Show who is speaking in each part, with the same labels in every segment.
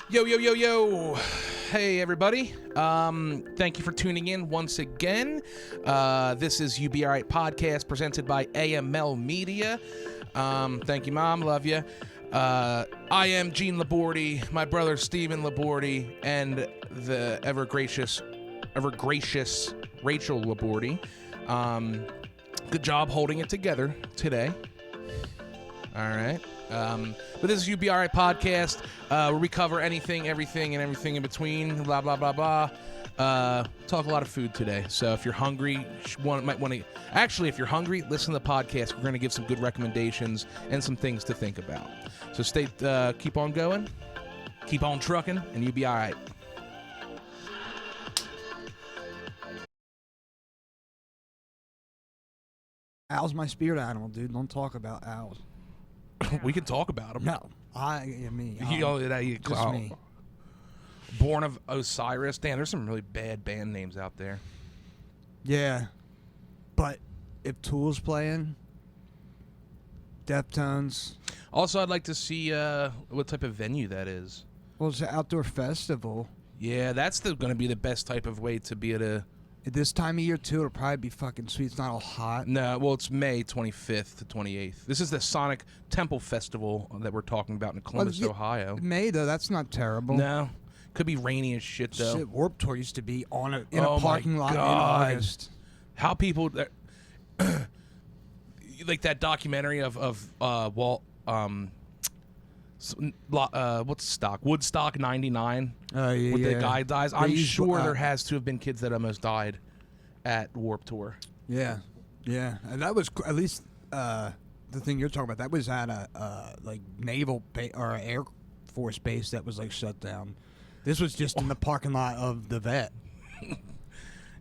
Speaker 1: Yo, yo, yo, yo. Hey, everybody. Thank you for tuning in once again. This is You Be Aight podcast presented by AML Media. Thank you, Mom. Love you. I am Gene Labordi, my brother Stephen Labordi, and the ever gracious Rachel Labordi. Good job holding it together today. All right. But this is You Be Aight podcast, where we cover anything, everything, and everything in between. Blah blah blah blah. Talk a lot of food today. So if you're hungry, if you're hungry, listen to the podcast. We're going to give some good recommendations and some things to think about. So keep on going, keep on trucking, and you be all right.
Speaker 2: Owl's my spirit animal, dude. Don't talk about owls.
Speaker 1: We can talk about them.
Speaker 2: No, me.
Speaker 1: Just
Speaker 2: me.
Speaker 1: Born of Osiris. Damn, there's some really bad band names out there.
Speaker 2: Yeah, but if Tool's playing, Deftones.
Speaker 1: Also, I'd like to see what type of venue that is.
Speaker 2: Well, it's an outdoor festival.
Speaker 1: Yeah, that's going to be the best type of way to be able to...
Speaker 2: At this time of year, too, it'll probably be fucking sweet. It's not all hot.
Speaker 1: No, well, it's May 25th to 28th. This is the Sonic Temple Festival that we're talking about in Columbus, Ohio.
Speaker 2: May, though, that's not terrible.
Speaker 1: No. Could be rainy as shit, though.
Speaker 2: Shit, Warped Tour used to be in a parking lot in August.
Speaker 1: How people... like that documentary of Walt... Woodstock 99.
Speaker 2: Oh, yeah.
Speaker 1: When the guy dies. I'm sure there has to have been kids that almost died at Warped Tour.
Speaker 2: Yeah. Yeah. And that was, at least the thing you're talking about, that was at a naval or Air Force base that was shut down. This was just in the parking lot of the vet.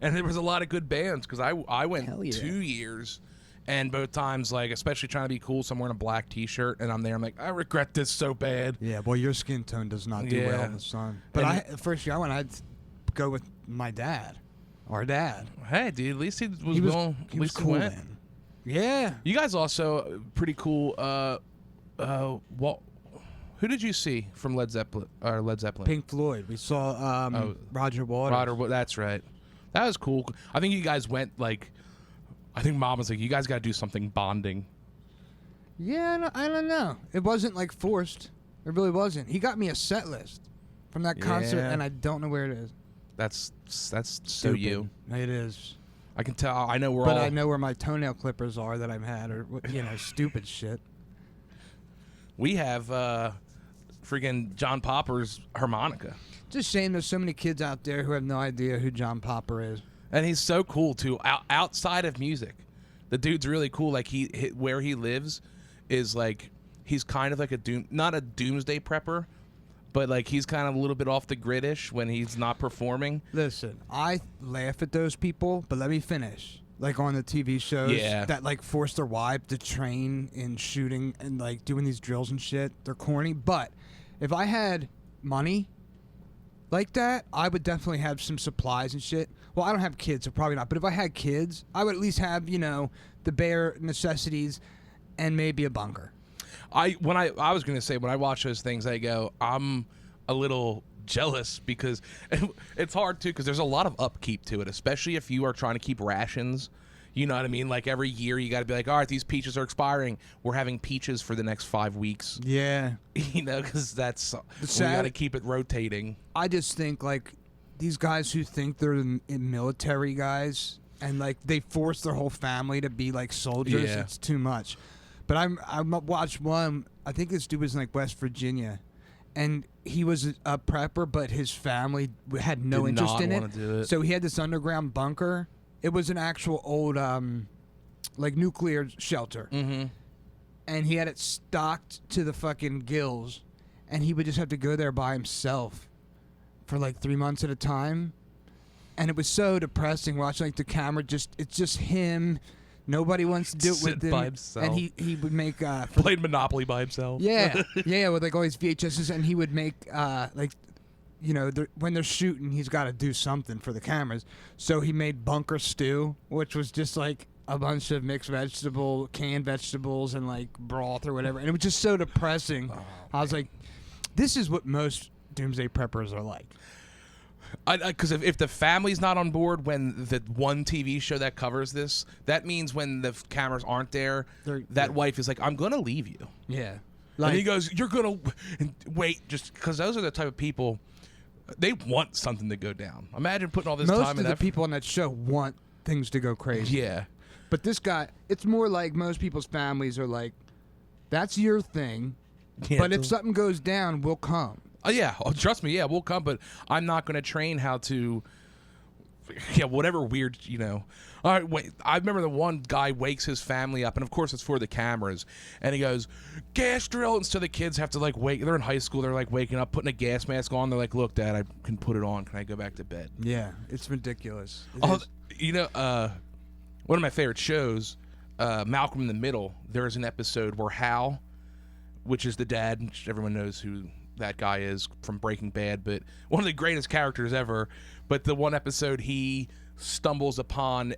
Speaker 1: And there was a lot of good bands because I went 2 years. And both times, especially trying to be cool, so I'm wearing a black T-shirt, and I'm there. I'm like, I regret this so bad.
Speaker 2: Yeah, well, your skin tone does not do well in the sun. But the first year I went, I'd go with my dad, our dad.
Speaker 1: Hey, dude, at least he was cool. Went.
Speaker 2: Then. Yeah.
Speaker 1: You guys also pretty cool. Who did you see from Led Zeppelin?
Speaker 2: Pink Floyd. We saw Roger Waters.
Speaker 1: That's right. That was cool. I think you guys went I think Mom was like, you guys got to do something bonding.
Speaker 2: Yeah, I don't know. It wasn't forced. It really wasn't. He got me a set list from that concert, and I don't know where it is.
Speaker 1: That's so
Speaker 2: Stupid.
Speaker 1: you.
Speaker 2: It is.
Speaker 1: I can tell. I know
Speaker 2: But I know where my toenail clippers are that I've had, or stupid shit.
Speaker 1: We have freaking John Popper's harmonica.
Speaker 2: It's a shame there's so many kids out there who have no idea who John Popper is.
Speaker 1: And he's so cool too. Outside of music, the dude's really cool. Where he lives is he's kind of not a doomsday prepper, but he's kind of a little bit off the grid-ish when he's not performing.
Speaker 2: Listen, I laugh at those people, but let me finish. On the TV shows that force their wife to train in shooting and doing these drills and shit. They're corny, but if I had money like that, I would definitely have some supplies and shit. Well, I don't have kids, so probably not. But if I had kids, I would at least have, the bare necessities and maybe a bunker.
Speaker 1: I was going to say, when I watch those things, I go, I'm a little jealous because it's hard, too, because there's a lot of upkeep to it, especially if you are trying to keep rations. You know what I mean? Every year you got to be all right, these peaches are expiring. We're having peaches for the next 5 weeks.
Speaker 2: Yeah.
Speaker 1: Because we got to keep it rotating.
Speaker 2: I just think, these guys who think they're military guys and they force their whole family to be soldiers, it's too much. But I watched one, I think this dude was in West Virginia, and he was a prepper, but his family had no interest in it. So he had this underground bunker. It was an actual old nuclear shelter. Mm-hmm. And he had it stocked to the fucking gills, and he would just have to go there by himself for 3 months at a time. And it was so depressing watching the camera, it's just him. Nobody wants to do it with him.
Speaker 1: By himself.
Speaker 2: And he would make
Speaker 1: played Monopoly by himself.
Speaker 2: Yeah. Yeah, with all these VHSs, and he would make when they're shooting, he's got to do something for the cameras. So he made bunker stew, which was just a bunch of mixed canned vegetables and broth or whatever. And it was just so depressing. I was like, this is what most doomsday preppers are like.
Speaker 1: Because if the family's not on board when the one TV show that covers this, that means when the cameras aren't there, that wife is like, I'm going to leave you.
Speaker 2: Yeah.
Speaker 1: And he goes, you're going to wait, just because those are the type of people, they want something to go down. Imagine putting all this time and effort.
Speaker 2: Most of the people on that show want things to go crazy.
Speaker 1: Yeah.
Speaker 2: But this guy, it's more like most people's families are like, that's your thing, but if something goes down, we'll come.
Speaker 1: Yeah, trust me. Yeah, we'll come, but I'm not going to train how to. Yeah, whatever weird, All right, wait. I remember the one guy wakes his family up, and of course it's for the cameras. And he goes, "Gas drill!" And so the kids have to like wake. They're in high school. They're like waking up, putting a gas mask on. They're like, "Look, Dad, I can put it on. Can I go back to bed?"
Speaker 2: Yeah, it's ridiculous.
Speaker 1: One of my favorite shows, Malcolm in the Middle. There's an episode where Hal, which is the dad, which everyone knows who that guy is from Breaking Bad, but one of the greatest characters ever. But the one episode he stumbles upon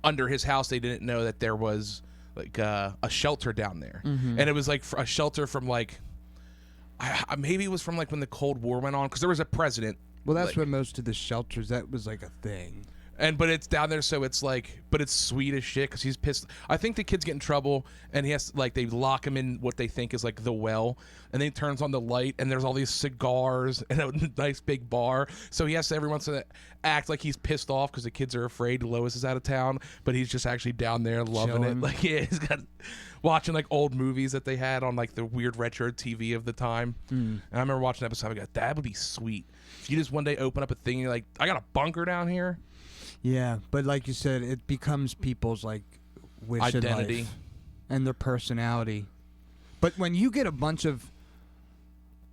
Speaker 1: under his house, they didn't know that there was like a shelter down there. And it was like a shelter from like maybe it was from like when the Cold War went on, because there was a president.
Speaker 2: Well, that's what most of the shelters, that was like a thing.
Speaker 1: But it's down there, so it's like, but it's sweet as shit because he's pissed. I think the kids get in trouble, and he has to, like, they lock him in what they think is like the well, and then he turns on the light, and there's all these cigars and a nice big bar. So he has to every once in a while act like he's pissed off because the kids are afraid Lois is out of town, but he's just actually down there loving it. Like, yeah, he's got watching like old movies that they had on like the weird retro TV of the time. And I remember watching an episode. I go, that would be sweet. If you just one day open up a thing, and you're like, I got a bunker down here.
Speaker 2: Yeah, but like you said, it becomes people's like wish
Speaker 1: identity
Speaker 2: in life and their personality. But when you get a bunch of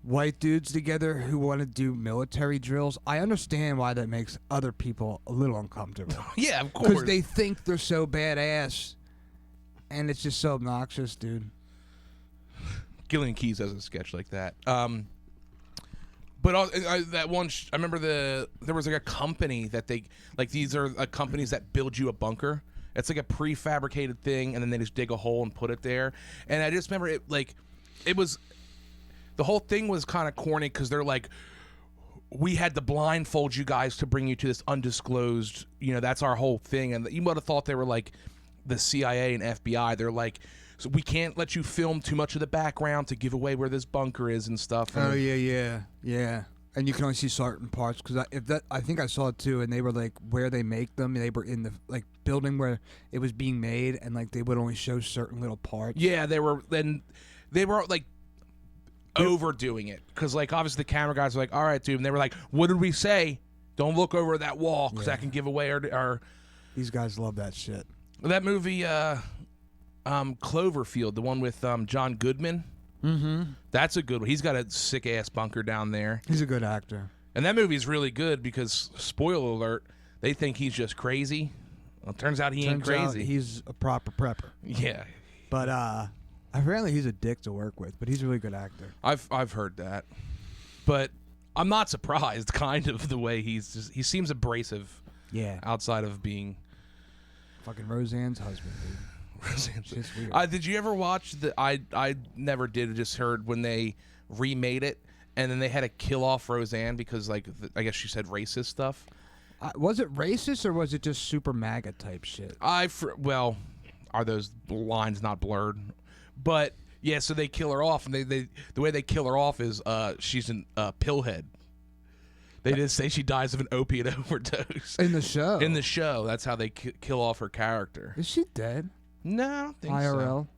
Speaker 2: white dudes together who want to do military drills, I understand why that makes other people a little uncomfortable.
Speaker 1: Yeah, of course.
Speaker 2: Because they think they're so badass, and it's just so obnoxious, dude.
Speaker 1: Gillian Keys has a sketch like that. But that one, I remember there was like a company that they, like, these are companies that build you a bunker. It's like a prefabricated thing, and then they just dig a hole and put it there. And I just remember the whole thing was kind of corny because they're like, we had to blindfold you guys to bring you to this undisclosed, that's our whole thing. And you might have thought they were like the CIA and FBI. They're like, so we can't let you film too much of the background to give away where this bunker is and stuff. And
Speaker 2: yeah. And you can only see certain parts because I think I saw it too. And they were like where they make them. They were in the like building where it was being made, and like they would only show certain little parts.
Speaker 1: Yeah, they were like overdoing it because like obviously the camera guys were like, all right, dude, and they were like, what did we say? Don't look over that wall because that can give away our.
Speaker 2: These guys love that shit.
Speaker 1: That movie. Cloverfield, the one with John Goodman. That's a good one. He's got a sick ass bunker down there.
Speaker 2: He's a good actor.
Speaker 1: And that movie's really good because, spoiler alert, they think he's just crazy. Well, it turns out he ain't crazy.
Speaker 2: He's a proper prepper.
Speaker 1: Yeah.
Speaker 2: But apparently he's a dick to work with, but he's a really good actor.
Speaker 1: I've heard that. But I'm not surprised, kind of, the way he seems abrasive.
Speaker 2: Yeah.
Speaker 1: Outside of being
Speaker 2: fucking Roseanne's husband, dude.
Speaker 1: It's weird. Did you ever watch I never did. I just heard when they remade it, and then they had to kill off Roseanne because, like, I guess she said racist stuff.
Speaker 2: Was it racist or was it just super MAGA type shit?
Speaker 1: Well, are those lines not blurred? But yeah, so they kill her off, and the way they kill her off is she's a pillhead. They just say she dies of an opiate overdose
Speaker 2: in the show.
Speaker 1: In the show, that's how they kill off her character.
Speaker 2: Is she dead?
Speaker 1: No, I don't think
Speaker 2: IRL.
Speaker 1: so.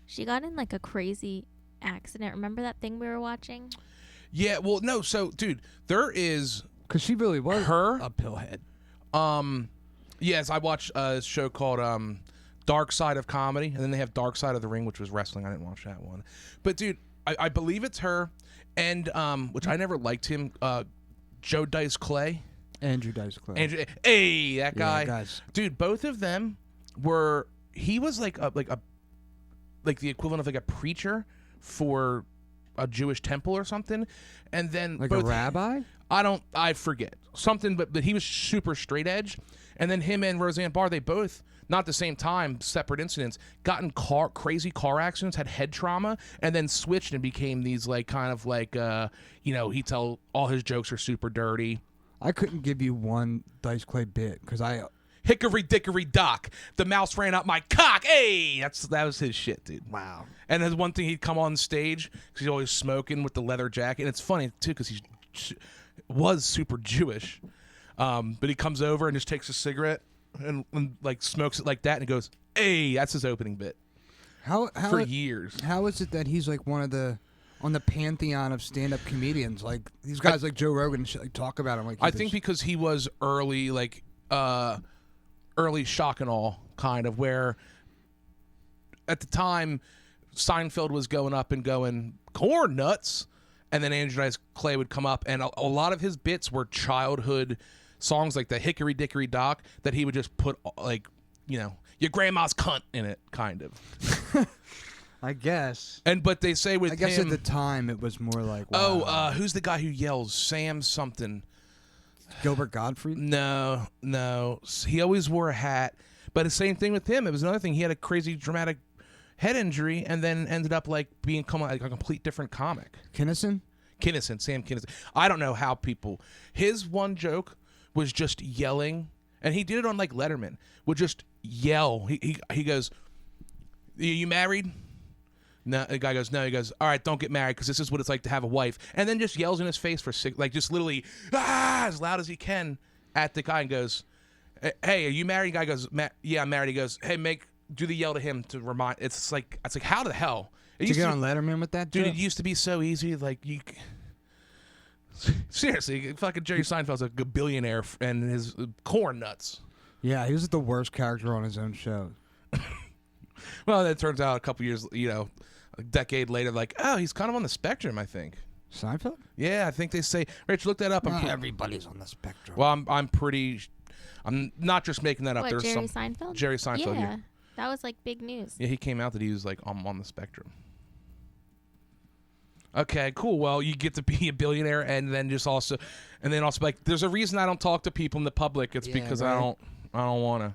Speaker 3: She got in like a crazy accident. Remember that thing we were watching?
Speaker 1: Yeah, well, no. So, dude, there is
Speaker 2: because she really was a pillhead.
Speaker 1: Yes, I watched a show called Dark Side of Comedy, and then they have Dark Side of the Ring, which was wrestling. I didn't watch that one, but dude, I believe it's her, and which I never liked him. Joe Dice Clay.
Speaker 2: Andrew Dice Clay.
Speaker 1: Andrew, hey, that guy.
Speaker 2: Yeah, guys.
Speaker 1: Dude, both of them were. He was like the equivalent of like a preacher for a Jewish temple or something, and then
Speaker 2: like
Speaker 1: both,
Speaker 2: a rabbi.
Speaker 1: I forget something, but he was super straight edge, and then him and Roseanne Barr, they both not at the same time, separate incidents, got in crazy car accidents, had head trauma, and then switched and became these like kind of like he tell all his jokes are super dirty.
Speaker 2: I couldn't give you one Dice Clay bit because I
Speaker 1: Hickory dickory dock, the mouse ran up my cock. Hey, that was his shit, dude.
Speaker 2: wow.
Speaker 1: And there's one thing, he'd come on stage because he's always smoking with the leather jacket. And it's funny too because he was super Jewish, but he comes over and just takes a cigarette and like smokes it like that and goes, "Hey," that's his opening bit.
Speaker 2: How
Speaker 1: for years?
Speaker 2: How is it that he's like one of the on the pantheon of stand-up comedians? Like these guys like Joe Rogan and shit, like talk about him. Like
Speaker 1: I think because he was early, like early shock and awe kind of, where at the time Seinfeld was going up and going corn nuts, and then Andrew Dice Clay would come up, and a lot of his bits were childhood songs like the Hickory Dickory Dock that he would just put like your grandma's cunt in it, kind of.
Speaker 2: I guess.
Speaker 1: But they say with
Speaker 2: I guess
Speaker 1: him,
Speaker 2: at the time it was more like, wow.
Speaker 1: who's the guy who yells? Sam something.
Speaker 2: Gilbert Gottfried?
Speaker 1: No. He always wore a hat. But the same thing with him. It was another thing. He had a crazy dramatic head injury and then ended up like being like a complete different comic.
Speaker 2: Sam
Speaker 1: Kinison. I don't know how people. His one joke was just yelling, and he did it on like Letterman. Would just yell. He goes, "You married?" No, the guy goes, "No." He goes, "All right, don't get married because this is what it's like to have a wife." And then just yells in his face for like just literally as loud as he can at the guy and goes, "Hey, are you married?" The guy goes, "Yeah, I'm married." He goes, "Hey, do the yell to him to remind." It's like how the hell?
Speaker 2: Did you get on Letterman with that,
Speaker 1: dude?
Speaker 2: joke?
Speaker 1: It used to be so easy. Like you, seriously, fucking Jerry Seinfeld's a billionaire and his corn nuts.
Speaker 2: Yeah, he was the worst character on his own show.
Speaker 1: Well, it turns out a couple years, a decade later, like, oh, he's kind of on the spectrum, I think.
Speaker 2: Seinfeld?
Speaker 1: Yeah, I think they say. Rich, look that up.
Speaker 2: Everybody's on the spectrum.
Speaker 1: Well, I'm not just making that up.
Speaker 3: What,
Speaker 1: There's
Speaker 3: Jerry Seinfeld?
Speaker 1: Jerry Seinfeld.
Speaker 3: Yeah, that was like big news.
Speaker 1: Yeah, he came out that he was like, I'm on the spectrum. Okay, cool. Well, you get to be a billionaire, and then also like, there's a reason I don't talk to people in the public. It's because right. I don't want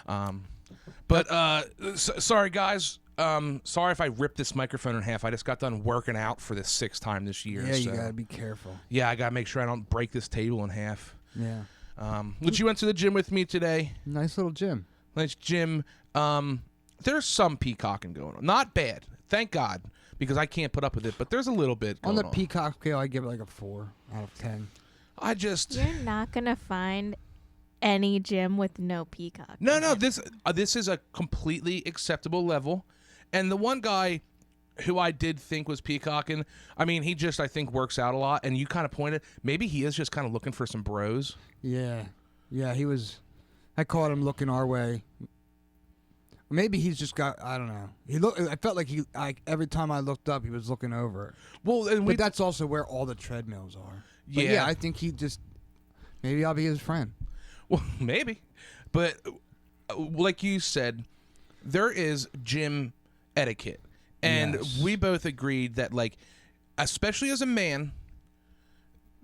Speaker 1: to. Sorry guys. Sorry if I ripped this microphone in half. I just got done working out for the 6th time this year.
Speaker 2: Yeah, you gotta be careful.
Speaker 1: Yeah, I gotta make sure I don't break this table in half.
Speaker 2: Yeah.
Speaker 1: But you went to the gym with me today.
Speaker 2: Nice little gym.
Speaker 1: Nice gym. There's some peacocking going on. Not bad, thank God, because I can't put up with it. But there's a little bit going
Speaker 2: on the peacock scale. I give it like a 4 out of 10.
Speaker 3: You're not gonna find any gym with no peacock.
Speaker 1: No. This is a completely acceptable level. And the one guy who I did think was peacocking, I mean, he just, I think, works out a lot. And you kind of pointed, maybe he is just kind of looking for some bros.
Speaker 2: Yeah, he was. I caught him looking our way. Maybe he's just got. I don't know. I felt like every time I looked up, he was looking over.
Speaker 1: Well,
Speaker 2: but that's also where all the treadmills are. But
Speaker 1: yeah,
Speaker 2: I think he just. Maybe I'll be his friend.
Speaker 1: Well, maybe, but like you said, there is gym etiquette, and
Speaker 2: yes.
Speaker 1: We both agreed that, like, especially as a man,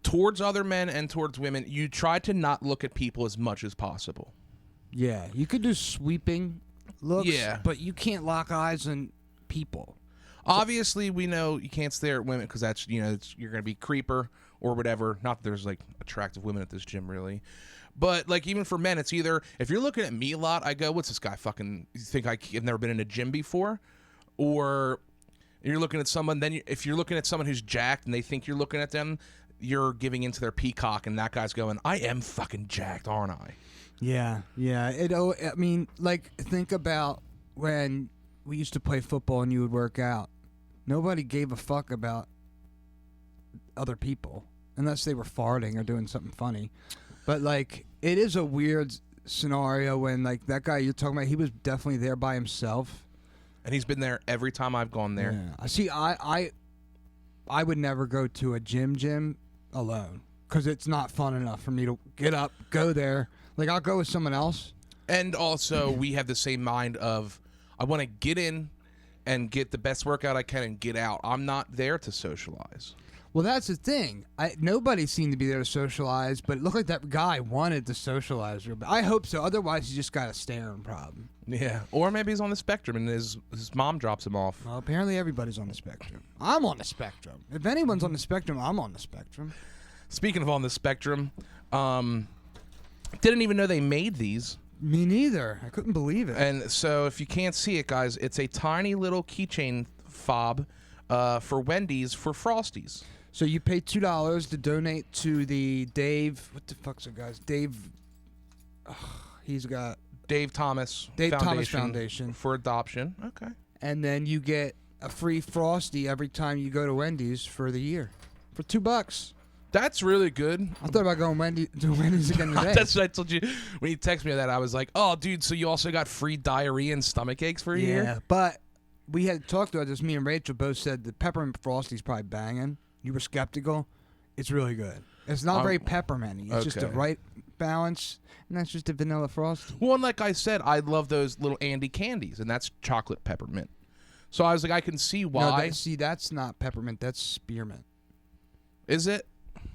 Speaker 1: towards other men and towards women, you try to not look at people as much as possible.
Speaker 2: Yeah, you could do sweeping looks,
Speaker 1: yeah,
Speaker 2: but you can't lock eyes on people.
Speaker 1: Obviously, we know you can't stare at women because that's you're going to be creeper or whatever. Not that there's like attractive women at this gym, really. But, like, even for men, it's either, if you're looking at me a lot, I go, what's this guy fucking, you think I've never been in a gym before? Or you're looking at someone, then if you're looking at someone who's jacked and they think you're looking at them, you're giving into their peacock, and that guy's going, I am fucking jacked, aren't I?
Speaker 2: Yeah. I mean, like, think about when we used to play football and you would work out. Nobody gave a fuck about other people, unless they were farting or doing something funny. But, like, it is a weird scenario when, like, that guy you're talking about, he was definitely there by himself.
Speaker 1: And he's been there every time I've gone there.
Speaker 2: Yeah. See, I would never go to a gym alone because it's not fun enough for me to get up, go there. Like, I'll go with someone else.
Speaker 1: And also, we have the same mind of, I want to get in and get the best workout I can and get out. I'm not there to socialize.
Speaker 2: Well, that's the thing. Nobody seemed to be there to socialize, but it looked like that guy wanted to socialize real bad. I hope so. Otherwise, he just got a staring problem.
Speaker 1: Yeah, or maybe he's on the spectrum and his mom drops him off.
Speaker 2: Well, apparently everybody's on the spectrum. I'm on the spectrum. If anyone's on the spectrum, I'm on the spectrum.
Speaker 1: Speaking of on the spectrum, didn't even know they made these.
Speaker 2: Me neither. I couldn't believe it.
Speaker 1: And so if you can't see it, guys, it's a tiny little keychain fob for Wendy's for Frosties.
Speaker 2: So you pay $2 to donate to the Dave. What the fuck's it, guys? Dave. He's got
Speaker 1: Dave Thomas
Speaker 2: Foundation
Speaker 1: for adoption. Okay.
Speaker 2: And then you get a free Frosty every time you go to Wendy's for the year for $2.
Speaker 1: That's really good.
Speaker 2: I thought about going to Wendy's again today.
Speaker 1: That's what I told you when you texted me that. I was like, "Oh, dude, so you also got free diarrhea and stomach aches for a year?"
Speaker 2: Yeah, but we had talked about this. Me and Rachel both said the peppermint Frosty's probably banging. You were skeptical. It's really good. It's not very pepperminty. It's just the right balance, and that's just a vanilla Frosty.
Speaker 1: Well, and like I said, I love those little Andy candies, and that's chocolate peppermint. So I was like, I can see why.
Speaker 2: No, that's not peppermint. That's spearmint.
Speaker 1: Is it?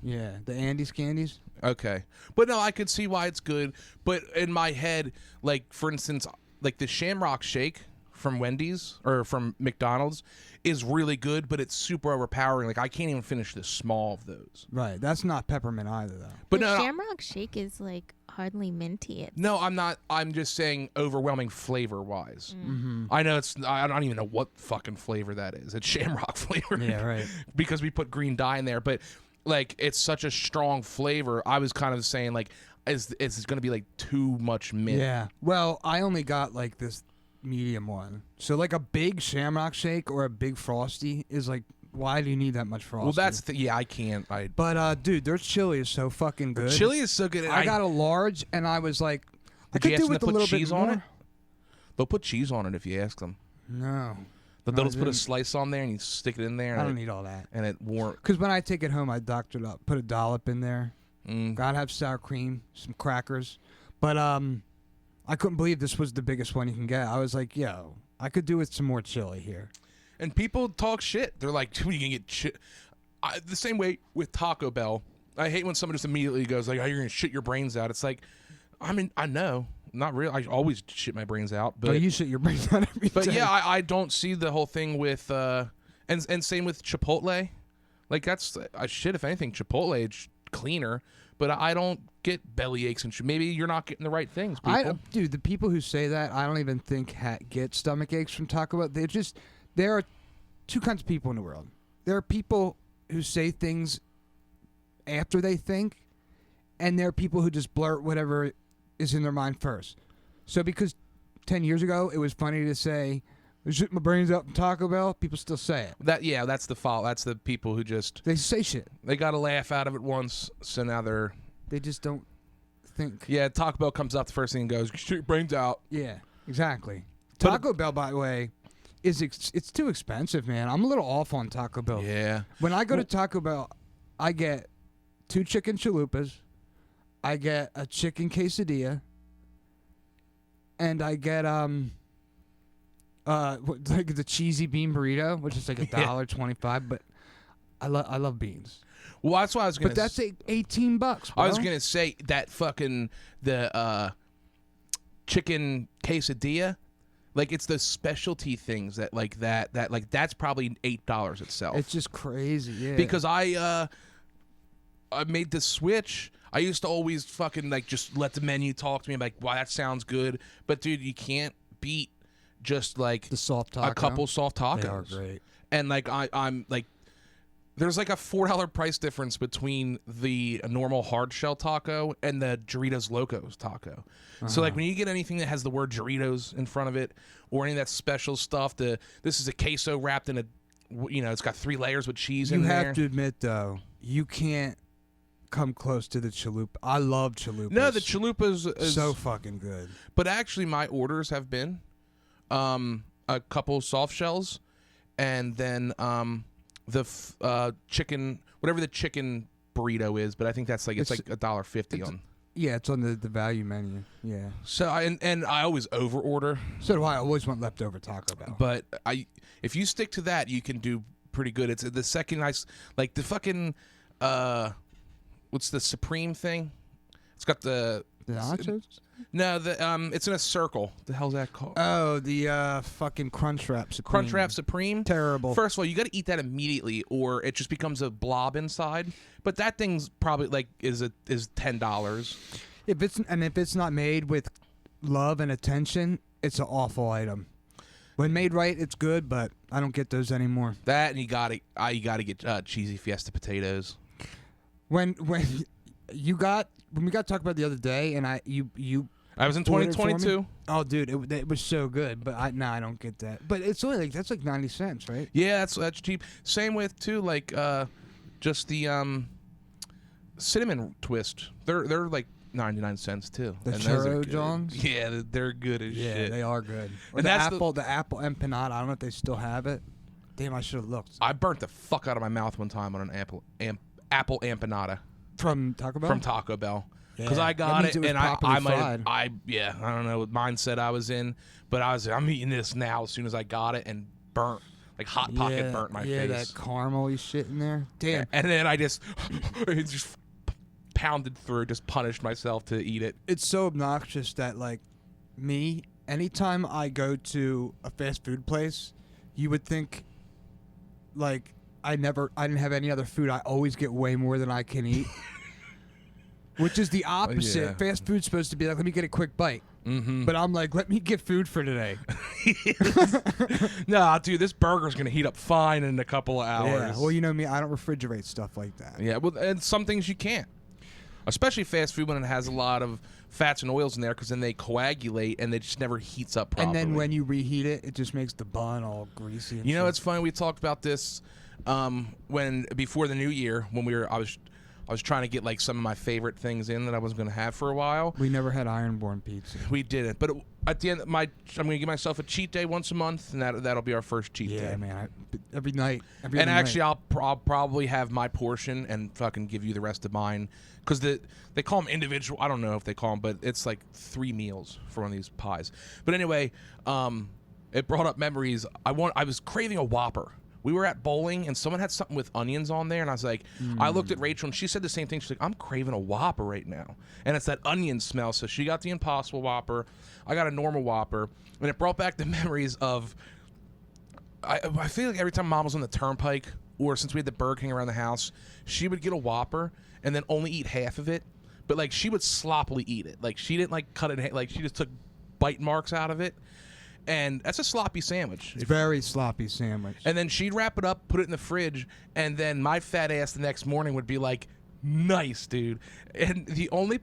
Speaker 2: Yeah, the Andes candies.
Speaker 1: Okay. But no, I could see why it's good. But in my head, like, for instance, like the Shamrock Shake from Wendy's or from McDonald's is really good, but it's super overpowering. Like, I can't even finish the small of those.
Speaker 2: Right. That's not peppermint either, though.
Speaker 1: But
Speaker 3: the Shamrock Shake is, like, hardly minty.
Speaker 1: No, I'm not. I'm just saying overwhelming flavor-wise.
Speaker 2: Mm-hmm.
Speaker 1: I know I don't even know what fucking flavor that is. It's Shamrock flavor.
Speaker 2: Yeah, right.
Speaker 1: Because we put green dye in there, but like it's such a strong flavor. I was kind of saying like, is going to be like too much mint?
Speaker 2: Yeah. Well, I only got like this medium one. So like a big Shamrock Shake or a big Frosty is like, why do you need that much Frosty?
Speaker 1: Well, that's I can't.
Speaker 2: But dude, their chili is so fucking good.
Speaker 1: Chili is so good.
Speaker 2: I got a large, and I was like, I
Speaker 1: Did you
Speaker 2: could
Speaker 1: ask
Speaker 2: do
Speaker 1: them
Speaker 2: with
Speaker 1: to
Speaker 2: a
Speaker 1: put
Speaker 2: little
Speaker 1: cheese
Speaker 2: bit
Speaker 1: on
Speaker 2: more.
Speaker 1: it? They'll put cheese on it if you ask them.
Speaker 2: No.
Speaker 1: They'll
Speaker 2: I
Speaker 1: just put a
Speaker 2: didn't.
Speaker 1: slice on there and you stick it in there.
Speaker 2: I don't need all that.
Speaker 1: And it won't.
Speaker 2: Because when I take it home, I doctor it up. Put a dollop in there. Gotta have sour cream, some crackers. But I couldn't believe this was the biggest one you can get. I was like, yo, I could do with some more chili here.
Speaker 1: And people talk shit. They're like, dude, you can get shit. The same way with Taco Bell. I hate when someone just immediately goes like, oh, you're going to shit your brains out. It's like, I mean, I know. Not real. I always shit my brains out. But,
Speaker 2: oh, you shit your brains out every
Speaker 1: but
Speaker 2: day.
Speaker 1: yeah, I don't see the whole thing with, and same with Chipotle. Like, that's, shit, if anything, Chipotle is cleaner. But I don't get belly aches and shit. Maybe you're not getting the right things, people.
Speaker 2: Dude, the people who say that, I don't even think get stomach aches from Taco Bell. There are two kinds of people in the world. There are people who say things after they think, and there are people who just blurt whatever is in their mind first. So because 10 years ago it was funny to say, I shit my brains out from Taco Bell, people still say it.
Speaker 1: That's the fault. That's the people who just...
Speaker 2: They say shit.
Speaker 1: They got a laugh out of it once, so now they're...
Speaker 2: They just don't think.
Speaker 1: Yeah, Taco Bell comes up the first thing and goes, shit your brains out.
Speaker 2: Yeah, exactly. Taco Bell, by the way, it's too expensive, man. I'm a little off on Taco Bell.
Speaker 1: Yeah.
Speaker 2: When I go to Taco Bell, I get 2 chicken chalupas, I get a chicken quesadilla, and I get like the cheesy bean burrito, which is like $1.25, but I love beans.
Speaker 1: Well, that's why I was gonna.
Speaker 2: But that's $18, bro.
Speaker 1: I was gonna say that fucking the chicken quesadilla, like it's the specialty things that like that's probably $8 itself.
Speaker 2: It's just crazy, yeah.
Speaker 1: Because I made the switch. I used to always fucking like just let the menu talk to me. I'm like, wow, that sounds good. But dude, you can't beat just like
Speaker 2: the soft taco.
Speaker 1: A couple soft tacos.
Speaker 2: They are great.
Speaker 1: And like I'm like, there's like a $4 price difference between the normal hard shell taco and the Doritos Locos taco. So like when you get anything that has the word Doritos in front of it or any of that special stuff, this is a queso wrapped in it's got 3 layers with cheese in there.
Speaker 2: You have to admit though, you can't come close to the chalupa. I love chalupas.
Speaker 1: No, the chalupas is
Speaker 2: so fucking good.
Speaker 1: But actually, my orders have been a couple soft shells, and then the chicken, whatever the chicken burrito is. But I think that's like it's like $1.50 on.
Speaker 2: Yeah, it's on the value menu. Yeah.
Speaker 1: So and I always over order.
Speaker 2: So do I. I always want leftover Taco Bell.
Speaker 1: But if you stick to that, you can do pretty good. It's the second like the fucking what's the Supreme thing? It's got the
Speaker 2: nachos?
Speaker 1: No, it's in a circle. The hell's that called?
Speaker 2: Oh, the fucking Crunchwrap Supreme.
Speaker 1: Crunchwrap Supreme.
Speaker 2: Terrible.
Speaker 1: First of all, you got to eat that immediately, or it just becomes a blob inside. But that thing's probably like is $10.
Speaker 2: If it's not made with love and attention, it's an awful item. When made right, it's good, but I don't get those anymore.
Speaker 1: That and you got to get cheesy Fiesta potatoes.
Speaker 2: When we got to talk about the other day, and I
Speaker 1: was in
Speaker 2: ordered for me?
Speaker 1: 2022.
Speaker 2: Oh, dude, it was so good, but I don't get that. But it's only that's like 90 cents, right?
Speaker 1: Yeah, that's cheap. Same with too, like just the cinnamon twist. They're like 99 cents too.
Speaker 2: The
Speaker 1: and those are
Speaker 2: churro
Speaker 1: good.
Speaker 2: Johns?
Speaker 1: Yeah, they're good as
Speaker 2: Yeah,
Speaker 1: shit.
Speaker 2: they are good. Or
Speaker 1: And
Speaker 2: the
Speaker 1: that's
Speaker 2: apple empanada. I don't know if they still have it. Damn, I should have looked.
Speaker 1: I burnt the fuck out of my mouth one time on an apple empanada
Speaker 2: From Taco Bell?
Speaker 1: from Taco Bell. Because
Speaker 2: Yeah.
Speaker 1: I
Speaker 2: That
Speaker 1: got
Speaker 2: means
Speaker 1: it,
Speaker 2: it was
Speaker 1: and
Speaker 2: properly
Speaker 1: I
Speaker 2: fried.
Speaker 1: don't know what mindset I was in, but I'm eating this now as soon as I got it, and burnt, like Hot Pocket burnt my
Speaker 2: yeah,
Speaker 1: face.
Speaker 2: that caramel shit in there. Damn.
Speaker 1: And then I just pounded through, just punished myself to eat it.
Speaker 2: It's so obnoxious that, like, me, anytime I go to a fast food place, you would think, like, I didn't have any other food. I always get way more than I can eat. Which is the opposite.
Speaker 1: Yeah.
Speaker 2: Fast food's supposed to be like, let me get a quick bite.
Speaker 1: Mm-hmm.
Speaker 2: But I'm like, let me get food for today.
Speaker 1: Nah, dude, this burger's gonna heat up fine in a couple of hours.
Speaker 2: Yeah. Well, you know me, I don't refrigerate stuff like that.
Speaker 1: Yeah, well, and some things you can't, especially fast food when it has a lot of fats and oils in there, because then they coagulate and it just never heats up properly.
Speaker 2: And then when you reheat it, it just makes the bun all greasy. And
Speaker 1: you know,
Speaker 2: shit.
Speaker 1: it's funny. We talked about this when before the new year when I was trying to get like some of my favorite things in that I wasn't going to have for a while.
Speaker 2: We never had Ironborn pizza.
Speaker 1: We didn't, but at the end, I'm going to give myself a cheat day once a month, and that'll be our first cheat day.
Speaker 2: Yeah, man. Every night. Every
Speaker 1: And
Speaker 2: other
Speaker 1: actually,
Speaker 2: night.
Speaker 1: I'll probably have my portion and fucking give you the rest of mine, because they call them individual. I don't know if they call them, but it's like 3 meals for one of these pies. But anyway, it brought up memories. I was craving a Whopper. We were at bowling, and someone had something with onions on there, and I was like, I looked at Rachel, and she said the same thing. She's like, I'm craving a Whopper right now. And it's that onion smell. So she got the Impossible Whopper. I got a normal Whopper. And it brought back the memories of, I feel like every time Mom was on the turnpike, or since we had the Burger King around the house, she would get a Whopper and then only eat half of it. But, like, she would sloppily eat it. Like, she didn't, like, cut it. Like, she just took bite marks out of it. And that's a sloppy sandwich.
Speaker 2: It's a very sloppy sandwich.
Speaker 1: And then she'd wrap it up, put it in the fridge, and then my fat ass the next morning would be like, nice, dude. And the only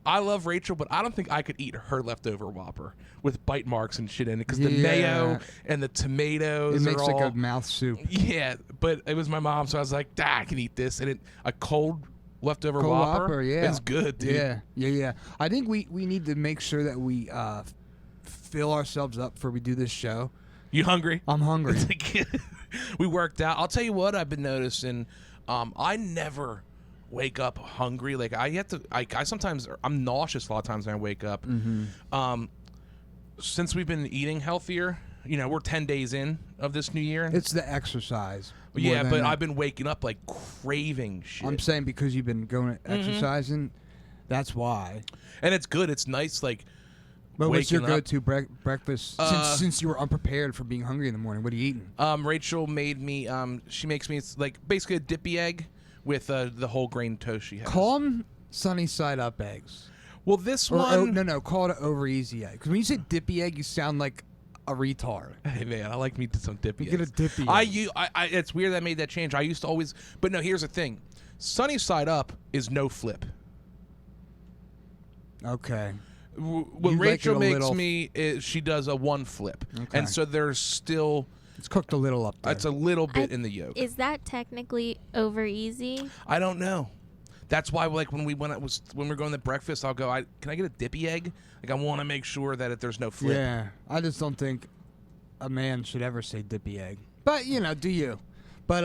Speaker 1: I love Rachel, but I don't think I could eat her leftover Whopper with bite marks and shit in it, because the mayo and the tomatoes
Speaker 2: It makes
Speaker 1: are
Speaker 2: like
Speaker 1: all,
Speaker 2: a mouth soup.
Speaker 1: Yeah, but it was my mom, so I was like, I can eat this. And a cold leftover
Speaker 2: Cold
Speaker 1: Whopper
Speaker 2: yeah.
Speaker 1: is good, dude.
Speaker 2: Yeah. I think we need to make sure that we fill ourselves up before we do this show.
Speaker 1: You hungry?
Speaker 2: I'm hungry.
Speaker 1: We worked out. I'll tell you what I've been noticing. I never wake up hungry. Like I sometimes I'm nauseous a lot of times when I wake up.
Speaker 2: Mm-hmm.
Speaker 1: Since we've been eating healthier, you know, we're 10 days in of this new year.
Speaker 2: It's the exercise.
Speaker 1: Yeah,
Speaker 2: more
Speaker 1: but
Speaker 2: than
Speaker 1: I've been waking up like craving shit.
Speaker 2: I'm saying because you've been going exercising, that's why.
Speaker 1: And it's good. It's nice. Like,
Speaker 2: But what's your
Speaker 1: waking up.
Speaker 2: go-to breakfast since you were unprepared for being hungry in the morning? What are you eating?
Speaker 1: Rachel made me. She makes me like basically a dippy egg with the whole grain toast she has.
Speaker 2: Call them sunny side up eggs.
Speaker 1: Well, this
Speaker 2: Or
Speaker 1: one.
Speaker 2: no, call it an over easy egg. Because when you say dippy egg, you sound like a retard.
Speaker 1: Hey man, I like me some dippy.
Speaker 2: Get a
Speaker 1: eggs.
Speaker 2: dippy egg.
Speaker 1: It's weird that I made that change. I used to always, but no. Here's the thing: sunny side up is no flip.
Speaker 2: Okay.
Speaker 1: What
Speaker 2: You like
Speaker 1: Rachel
Speaker 2: it a
Speaker 1: makes
Speaker 2: little-
Speaker 1: me is she does a one flip,
Speaker 2: Okay.
Speaker 1: and so there's still
Speaker 2: It's cooked a little up there.
Speaker 1: it's a little bit in the yolk.
Speaker 3: Is that technically over easy?
Speaker 1: I don't know. That's why, like, when we were going to breakfast, I'll go. Can I get a dippy egg? Like, I want to make sure that there's no flip.
Speaker 2: Yeah. I just don't think a man should ever say dippy egg. But, you know, do you? But,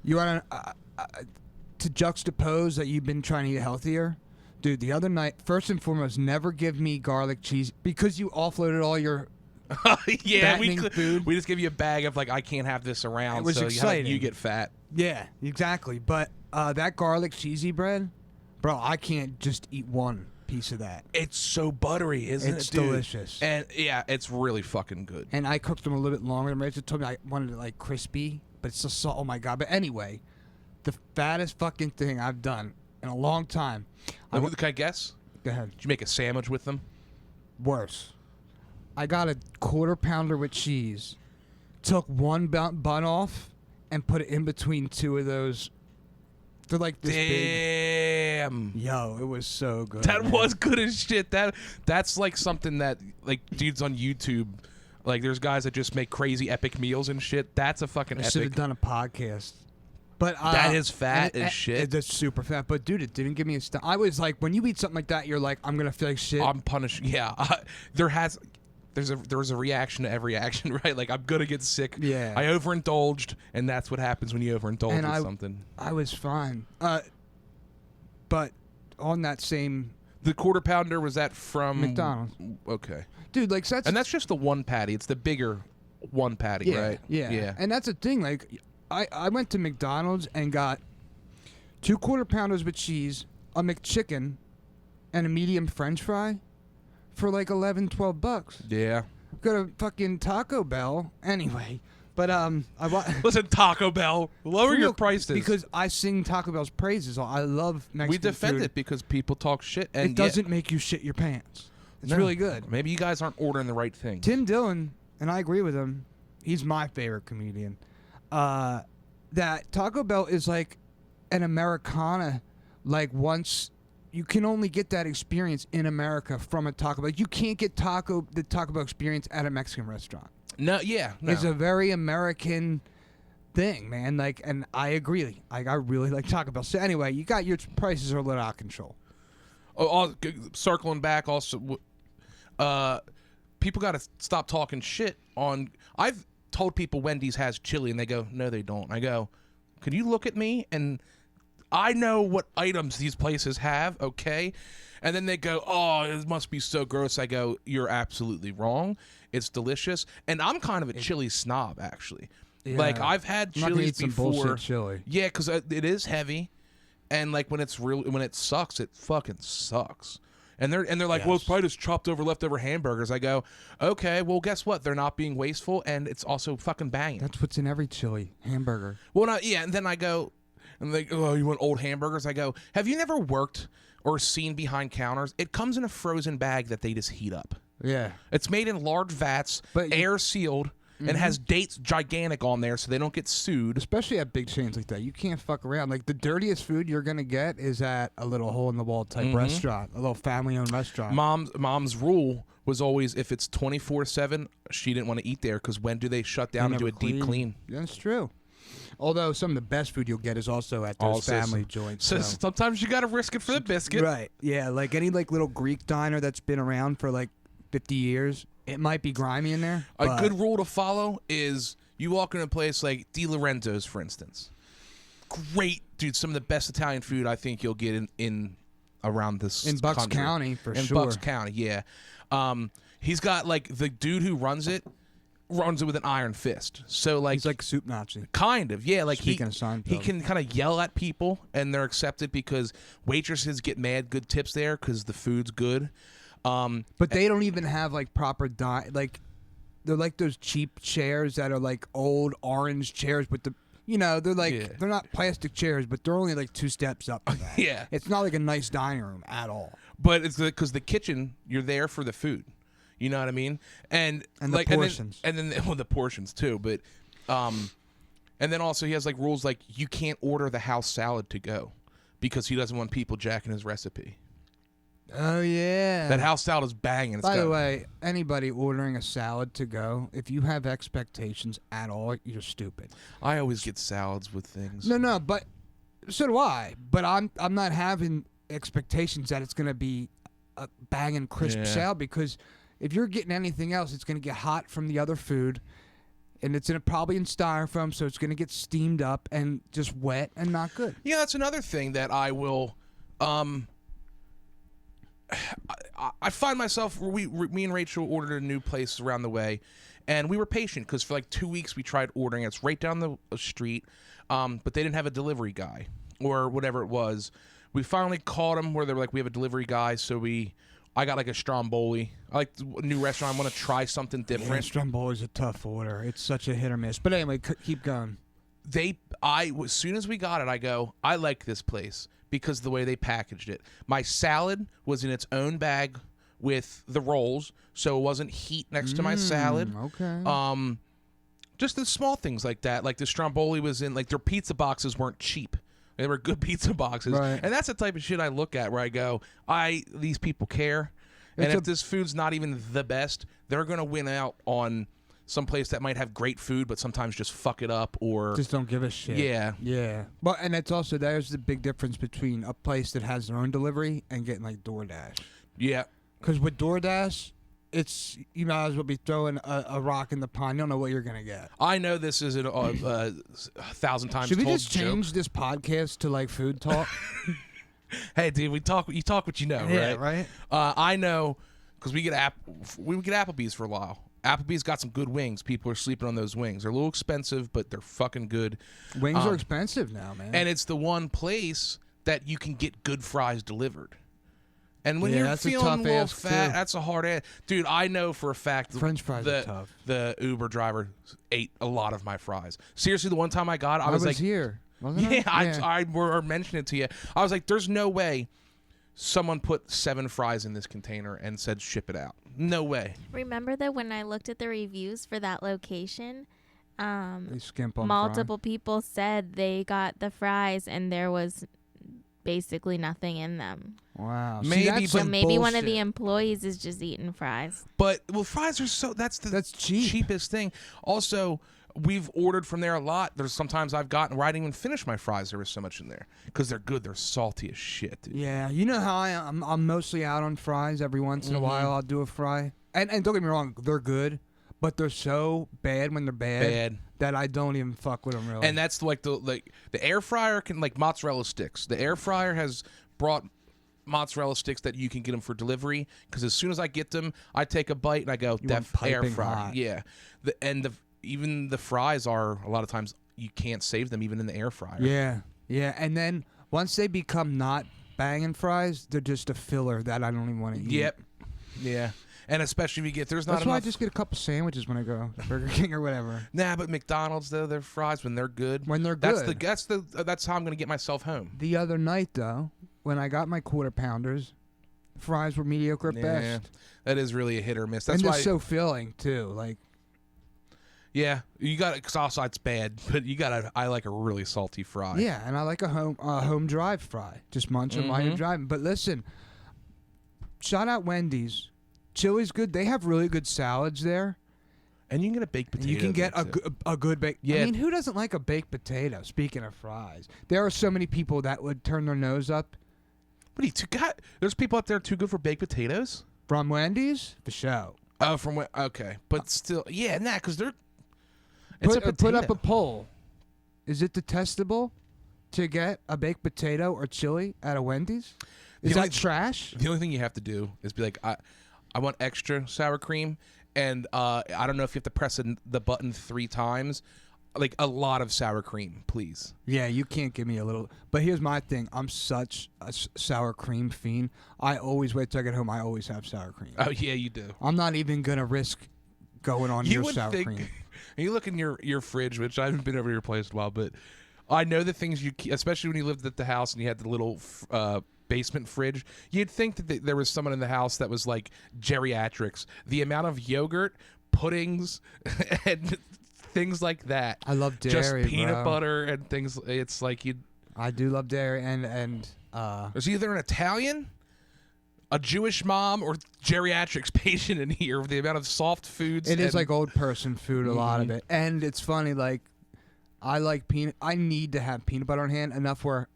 Speaker 2: you want to juxtapose that you've been trying to eat healthier? Dude, the other night, first and foremost, never give me garlic cheese because you offloaded all your
Speaker 1: Yeah,
Speaker 2: fattening food.
Speaker 1: we just give you a bag of like I can't have this around.
Speaker 2: It was
Speaker 1: so
Speaker 2: exciting.
Speaker 1: You get fat.
Speaker 2: Yeah, exactly. But that garlic cheesy bread, bro, I can't just eat one piece of that.
Speaker 1: It's so buttery, isn't it?
Speaker 2: It's
Speaker 1: dude?
Speaker 2: delicious.
Speaker 1: And yeah, it's really fucking good.
Speaker 2: And I cooked them a little bit longer than Rachel told me. I wanted it like crispy, but it's just oh my god. But anyway, the fattest fucking thing I've done in a long time.
Speaker 1: Can I guess?
Speaker 2: Go ahead.
Speaker 1: Did you make a sandwich with them?
Speaker 2: Worse. I got a quarter pounder with cheese, took one bun off, and put it in between two of those. They're like this
Speaker 1: Damn.
Speaker 2: big. Yo, it was so good.
Speaker 1: That
Speaker 2: man.
Speaker 1: was good as shit. That's like something that like dudes on YouTube, like there's guys that just make crazy epic meals and shit. That's a fucking
Speaker 2: I should have
Speaker 1: epic.
Speaker 2: done a podcast. But
Speaker 1: That is fat as shit.
Speaker 2: It's super fat. But dude, it didn't give me a I was like, when you eat something like that, you're like, I'm gonna feel like shit.
Speaker 1: I'm punished. Yeah, there's a reaction to every action, right? Like I'm gonna get sick.
Speaker 2: Yeah.
Speaker 1: I overindulged, and that's what happens when you overindulge with something.
Speaker 2: I was fine. But on that same
Speaker 1: The quarter pounder, was that from
Speaker 2: McDonald's,
Speaker 1: Okay,
Speaker 2: dude, like
Speaker 1: and that's just the one patty. It's the bigger one patty,
Speaker 2: yeah,
Speaker 1: right?
Speaker 2: Yeah. And that's the thing. Like, I went to McDonald's and got 2 quarter pounders with cheese, a McChicken, and a medium French fry for like $11-12.
Speaker 1: Yeah.
Speaker 2: Go to fucking Taco Bell anyway. But
Speaker 1: Listen, Taco Bell, lower your
Speaker 2: real,
Speaker 1: prices
Speaker 2: because I sing Taco Bell's praises. I love Mexican
Speaker 1: we defend
Speaker 2: food.
Speaker 1: it because people talk shit, and
Speaker 2: It doesn't make you shit your pants. It's
Speaker 1: No.
Speaker 2: really good.
Speaker 1: Maybe you guys aren't ordering the right thing.
Speaker 2: Tim Dillon, and I agree with him. He's my favorite comedian. That Taco Bell is like an Americana. Like once you can only get that experience in America from a Taco Bell. You can't get the Taco Bell experience at a Mexican restaurant.
Speaker 1: No, yeah, no.
Speaker 2: It's a very American thing, man. Like, and I agree. Like, I really like Taco Bell. So anyway, you got your prices are a little out of control.
Speaker 1: Circling back, also, people got to stop talking shit on. I've told people Wendy's has chili, and they go, "No, they don't." I go, "Can you look at me?" And I know what items these places have, okay? And then they go, "Oh, it must be so gross." I go, "You're absolutely wrong. It's delicious." And I'm kind of a chili snob, actually.
Speaker 2: Yeah.
Speaker 1: Like I've had
Speaker 2: I'm not gonna
Speaker 1: chilies
Speaker 2: eat some
Speaker 1: before.
Speaker 2: bullshit chili.
Speaker 1: Yeah, because it is heavy, and like when it sucks, it fucking sucks. And they're like, well, it's probably just chopped over leftover hamburgers. I go, okay, well, guess what? They're not being wasteful, and it's also fucking banging.
Speaker 2: That's what's in every chili hamburger.
Speaker 1: Well, yeah, and then I go, and they go, oh, you want old hamburgers? I go, have you never worked or seen behind counters? It comes in a frozen bag that they just heat up.
Speaker 2: Yeah.
Speaker 1: It's made in large vats,
Speaker 2: But
Speaker 1: air sealed, and has dates gigantic on there so they don't get sued.
Speaker 2: Especially at big chains like that, you can't fuck around. Like the dirtiest food you're gonna get is at a little hole in the wall type restaurant, a little family-owned restaurant.
Speaker 1: Mom's rule was always if it's 24/7, she didn't want to eat there because when do they shut down and do a deep clean?
Speaker 2: That's true. Although some of the best food you'll get is also at those family joints.
Speaker 1: So sometimes you got to risk it for the biscuit.
Speaker 2: Right. Yeah. Like any like little Greek diner that's been around for like 50 years, it might be grimy in there.
Speaker 1: A good rule to follow is you walk in a place like Di Lorenzo's, for instance. Great, dude. Some of the best Italian food I think you'll get in around this
Speaker 2: in Bucks
Speaker 1: country.
Speaker 2: County for
Speaker 1: in
Speaker 2: sure.
Speaker 1: Bucks County, yeah. He's got like the dude who runs it with an iron fist. So like
Speaker 2: He's like a soup Nazi.
Speaker 1: kind of, yeah. Like
Speaker 2: Speaking of Seinfeld.
Speaker 1: he can kind of yell at people and they're accepted because waitresses get mad good tips there because the food's good.
Speaker 2: But they don't even have like proper like they're like those cheap chairs that are like old orange chairs with the they're like they're not plastic chairs, but they're only like 2 steps up from that.
Speaker 1: Yeah.
Speaker 2: It's not like a nice dining room at all.
Speaker 1: But it's because the kitchen, you're there for the food. You know what I mean? And
Speaker 2: the
Speaker 1: like
Speaker 2: portions.
Speaker 1: and then the portions too. But and then also he has like rules like you can't order the house salad to go because he doesn't want people jacking his recipe.
Speaker 2: Oh yeah.
Speaker 1: That house salad is banging.
Speaker 2: By the way, anybody ordering a salad to go, if you have expectations at all, you're stupid.
Speaker 1: I always get salads with things.
Speaker 2: No, but so do I. But I'm not having expectations that it's gonna be a banging crisp salad because if you're getting anything else, it's gonna get hot from the other food, and it's probably in styrofoam, so it's gonna get steamed up and just wet and not good.
Speaker 1: Yeah, that's another thing that I will. I find myself, me and Rachel ordered a new place around the way, and we were patient because for like 2 weeks we tried ordering. It's right down the street, but they didn't have a delivery guy or whatever it was. We finally called them where they were like, we have a delivery guy, so I got like a Stromboli. I like a new restaurant. I want to try something different.
Speaker 2: Yeah, Stromboli's a tough order. It's such a hit or miss. But anyway, keep going.
Speaker 1: As soon as we got it, I go, I like this place because of the way they packaged it. My salad was in its own bag with the rolls, so it wasn't heat next to my salad.
Speaker 2: Okay.
Speaker 1: Just the small things like that. Like the Stromboli was in, like their pizza boxes weren't cheap. They were good pizza boxes.
Speaker 2: Right.
Speaker 1: And that's the type of shit I look at where I go, these people care. And if this food's not even the best, they're going to win out on some place that might have great food, but sometimes just fuck it up or
Speaker 2: just don't give a shit.
Speaker 1: Yeah.
Speaker 2: Yeah. But and it's also, there's the big difference between a place that has their own delivery and getting like DoorDash.
Speaker 1: Yeah.
Speaker 2: Because with DoorDash, it's, you might as well be throwing a rock in the pond. You don't know what you're gonna get.
Speaker 1: I know this is a 1,000 times
Speaker 2: Should we
Speaker 1: told
Speaker 2: just change
Speaker 1: joke.
Speaker 2: this podcast to like food talk?
Speaker 1: Hey, dude, you talk what you know,
Speaker 2: Yeah,
Speaker 1: right?
Speaker 2: right.
Speaker 1: I know because we get Applebee's for a while. Applebee's got some good wings. People are sleeping on those wings. They're a little expensive, but they're fucking good.
Speaker 2: Wings are expensive now, man.
Speaker 1: And it's the one place that you can get good fries delivered. And when you're
Speaker 2: that's a
Speaker 1: feeling
Speaker 2: tough
Speaker 1: a little
Speaker 2: ask,
Speaker 1: fat,
Speaker 2: too.
Speaker 1: that's a hard ass. Dude, I know for a fact
Speaker 2: French fries are tough.
Speaker 1: The Uber driver ate a lot of my fries. Seriously, the one time I got it, I
Speaker 2: I
Speaker 1: was
Speaker 2: was
Speaker 1: like,
Speaker 2: here. Wasn't
Speaker 1: yeah,
Speaker 2: I?
Speaker 1: I were mentioning it to you. I was like, there's no way someone put 7 fries in this container and said ship it out. No way.
Speaker 3: Remember that when I looked at the reviews for that location,
Speaker 2: They skimp on
Speaker 3: multiple people said they got the fries and there was basically nothing in them.
Speaker 2: Wow.
Speaker 1: Maybe,
Speaker 2: that's
Speaker 1: but
Speaker 3: So
Speaker 2: some
Speaker 3: maybe one of the
Speaker 2: bullshit.
Speaker 3: employees is just eating fries.
Speaker 1: But fries are that's
Speaker 2: cheap.
Speaker 1: cheapest thing. Also, we've ordered from there a lot. There's sometimes I've gotten where I didn't even finish my fries. There was so much in there because they're good. They're salty as shit, dude.
Speaker 2: Yeah, you know how I'm mostly out on fries. Every once in a while, I'll do a fry. And don't get me wrong, they're good, but they're so bad when they're bad that I don't even fuck with them really.
Speaker 1: And that's like the air fryer can, like mozzarella sticks. The air fryer has brought mozzarella sticks that you can get them for delivery because as soon as I get them, I take a bite and I go,
Speaker 2: You
Speaker 1: "Def
Speaker 2: want
Speaker 1: air
Speaker 2: piping
Speaker 1: fryer."
Speaker 2: hot.
Speaker 1: Yeah, even the fries are a lot of times you can't save them even in the air fryer.
Speaker 2: Yeah, and then once they become not banging fries, they're just a filler that I don't even want to eat.
Speaker 1: Yep. Yeah. And especially if you get, there's not
Speaker 2: That's
Speaker 1: enough.
Speaker 2: why I just get a couple sandwiches when I go to Burger King or whatever.
Speaker 1: Nah, but McDonald's though, their fries when they're good.
Speaker 2: When they're
Speaker 1: That's
Speaker 2: good.
Speaker 1: that's how I'm gonna get myself home.
Speaker 2: The other night though, when I got my quarter pounders, fries were mediocre at
Speaker 1: Yeah,
Speaker 2: best.
Speaker 1: that is really a hit or miss. That's
Speaker 2: And they're
Speaker 1: why.
Speaker 2: so filling too. Like,
Speaker 1: Yeah, you got it. Cause also it's bad, but I like a really salty fry.
Speaker 2: yeah, and I like a home drive fry. Just munch them while you're driving. But listen, shout out Wendy's. Chili's good. They have really good salads there.
Speaker 1: And you can get a baked
Speaker 2: And
Speaker 1: potato.
Speaker 2: you can get
Speaker 1: there, too.
Speaker 2: a good baked.
Speaker 1: Yeah.
Speaker 2: I mean, who doesn't like a baked potato? Speaking of fries, there are so many people that would turn their nose up
Speaker 1: What are you there's people out there too good for baked potatoes.
Speaker 2: from Wendy's for show.
Speaker 1: Oh, from what? Okay, but still, yeah, nah, because they're. It's a
Speaker 2: Put up
Speaker 1: potato.
Speaker 2: a poll. Is it detestable to get a baked potato or chili at a Wendy's? Is
Speaker 1: The only-
Speaker 2: that trash?
Speaker 1: The only thing you have to do is be like, I want extra sour cream, and I don't know if you have to press the button 3 times, like a lot of sour cream, please.
Speaker 2: Yeah, you can't give me a little. But here's my thing. I'm such a sour cream fiend. I always wait till I get home. I always have sour cream.
Speaker 1: Oh yeah, you do.
Speaker 2: I'm not even gonna risk going on
Speaker 1: You
Speaker 2: your
Speaker 1: would
Speaker 2: sour
Speaker 1: think.
Speaker 2: cream.
Speaker 1: You look in your fridge, which I haven't been over your place in a while, but I know the things you, especially when you lived at the house and you had the little basement fridge. You'd think that there was someone in the house that was like geriatrics. The amount of yogurt, puddings, and things like that.
Speaker 2: I love dairy,
Speaker 1: Just peanut
Speaker 2: bro.
Speaker 1: butter and things. It's like
Speaker 2: I do love dairy, and
Speaker 1: there's either an Italian, a Jewish mom, or geriatrics patient in here with the amount of soft foods.
Speaker 2: it is
Speaker 1: and-
Speaker 2: like old person food. A lot of it, and it's funny. Like I like peanut. I need to have peanut butter on hand enough where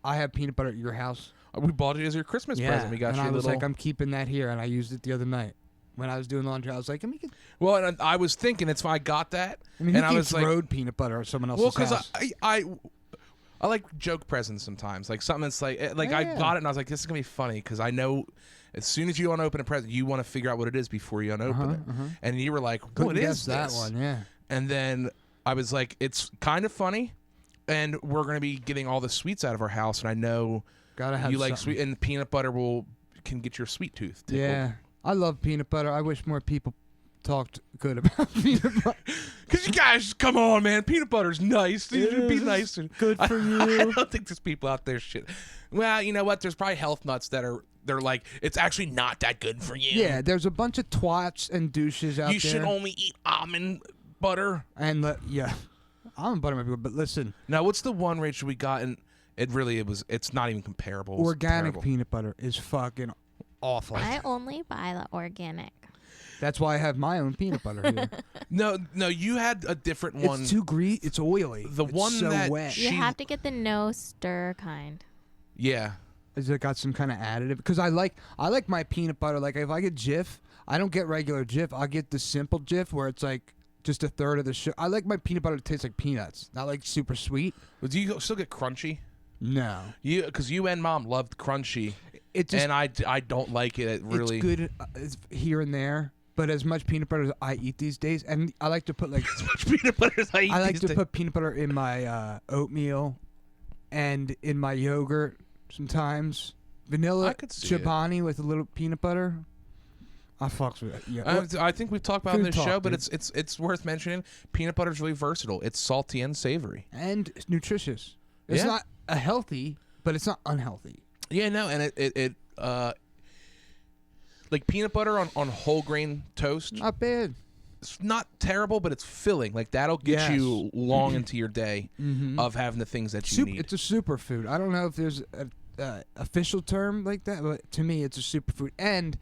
Speaker 2: I have peanut butter at your house.
Speaker 1: we bought it as your Christmas present. We got
Speaker 2: and
Speaker 1: you
Speaker 2: I
Speaker 1: a
Speaker 2: was
Speaker 1: little.
Speaker 2: like, I'm keeping that here, and I used it the other night when I was doing laundry. I was like,
Speaker 1: Well, and I was thinking it's why I got that.
Speaker 2: I mean,
Speaker 1: and
Speaker 2: who
Speaker 1: I
Speaker 2: keeps
Speaker 1: was like,
Speaker 2: road peanut butter at someone else's
Speaker 1: well, because
Speaker 2: house?
Speaker 1: I like joke presents sometimes, like something that's like I got it and I was like, this is gonna be funny because I know as soon as you want to open a present, you want to figure out what it is before you unopen it. And you were like, what is
Speaker 2: that
Speaker 1: this?
Speaker 2: one? Yeah.
Speaker 1: And then I was like, it's kind of funny, and we're gonna be getting all the sweets out of our house, and I know
Speaker 2: Gotta have
Speaker 1: you like
Speaker 2: something.
Speaker 1: sweet, and peanut butter can get your sweet tooth tickled.
Speaker 2: Yeah, I love peanut butter. I wish more people talked good about peanut butter.
Speaker 1: Because you guys, come on, man. Peanut butter's nice. You should be nice.
Speaker 2: Good for you.
Speaker 1: I don't think there's people out there shit. Well, you know what? There's probably health nuts they're like, it's actually not that good for you.
Speaker 2: Yeah, there's a bunch of twats and douches out there.
Speaker 1: You should only eat almond butter.
Speaker 2: And almond butter might be good, but listen.
Speaker 1: Now, what's the one, Rachel, we got? And it's not even comparable. It's
Speaker 2: Organic
Speaker 1: terrible.
Speaker 2: peanut butter is fucking awful.
Speaker 3: I only buy the organic.
Speaker 2: That's why I have my own peanut butter here.
Speaker 1: No, you had a different one.
Speaker 2: It's too greasy. It's oily.
Speaker 1: The
Speaker 2: it's
Speaker 1: one
Speaker 2: so
Speaker 1: that
Speaker 2: wet.
Speaker 3: You have to get the no stir kind.
Speaker 1: Yeah.
Speaker 2: Has it got some kind of additive? Because I like my peanut butter. Like if I get Jif, I don't get regular Jif. I get the simple Jif where it's like just a third of the sugar. I like my peanut butter to taste like peanuts, not like super sweet.
Speaker 1: Do you still get crunchy?
Speaker 2: No,
Speaker 1: Because you and Mom loved crunchy, and I don't like it. It really,
Speaker 2: it's good it's here and there. But as much peanut butter as I eat these days, and I like to put like
Speaker 1: as much peanut butter as I eat.
Speaker 2: I like
Speaker 1: these
Speaker 2: to
Speaker 1: days.
Speaker 2: put peanut butter in my oatmeal and in my yogurt sometimes. Vanilla
Speaker 1: I could see it.
Speaker 2: Chobani with a little peanut butter. I fucks with it. Yeah.
Speaker 1: I think we've talked about it on
Speaker 2: Food
Speaker 1: this
Speaker 2: talk,
Speaker 1: show, but
Speaker 2: dude.
Speaker 1: it's worth mentioning. Peanut butter is really versatile. It's salty and savory.
Speaker 2: And it's nutritious. It's
Speaker 1: Yeah.
Speaker 2: not a healthy, but it's not unhealthy.
Speaker 1: Yeah, no, and it like peanut butter on whole grain toast.
Speaker 2: Not bad.
Speaker 1: It's not terrible, but it's filling. Like that'll get
Speaker 2: Yes.
Speaker 1: you long into your day
Speaker 2: Mm-hmm.
Speaker 1: of having the things that you need.
Speaker 2: It's a superfood. I don't know if there's a official term like that, but to me, it's a superfood. And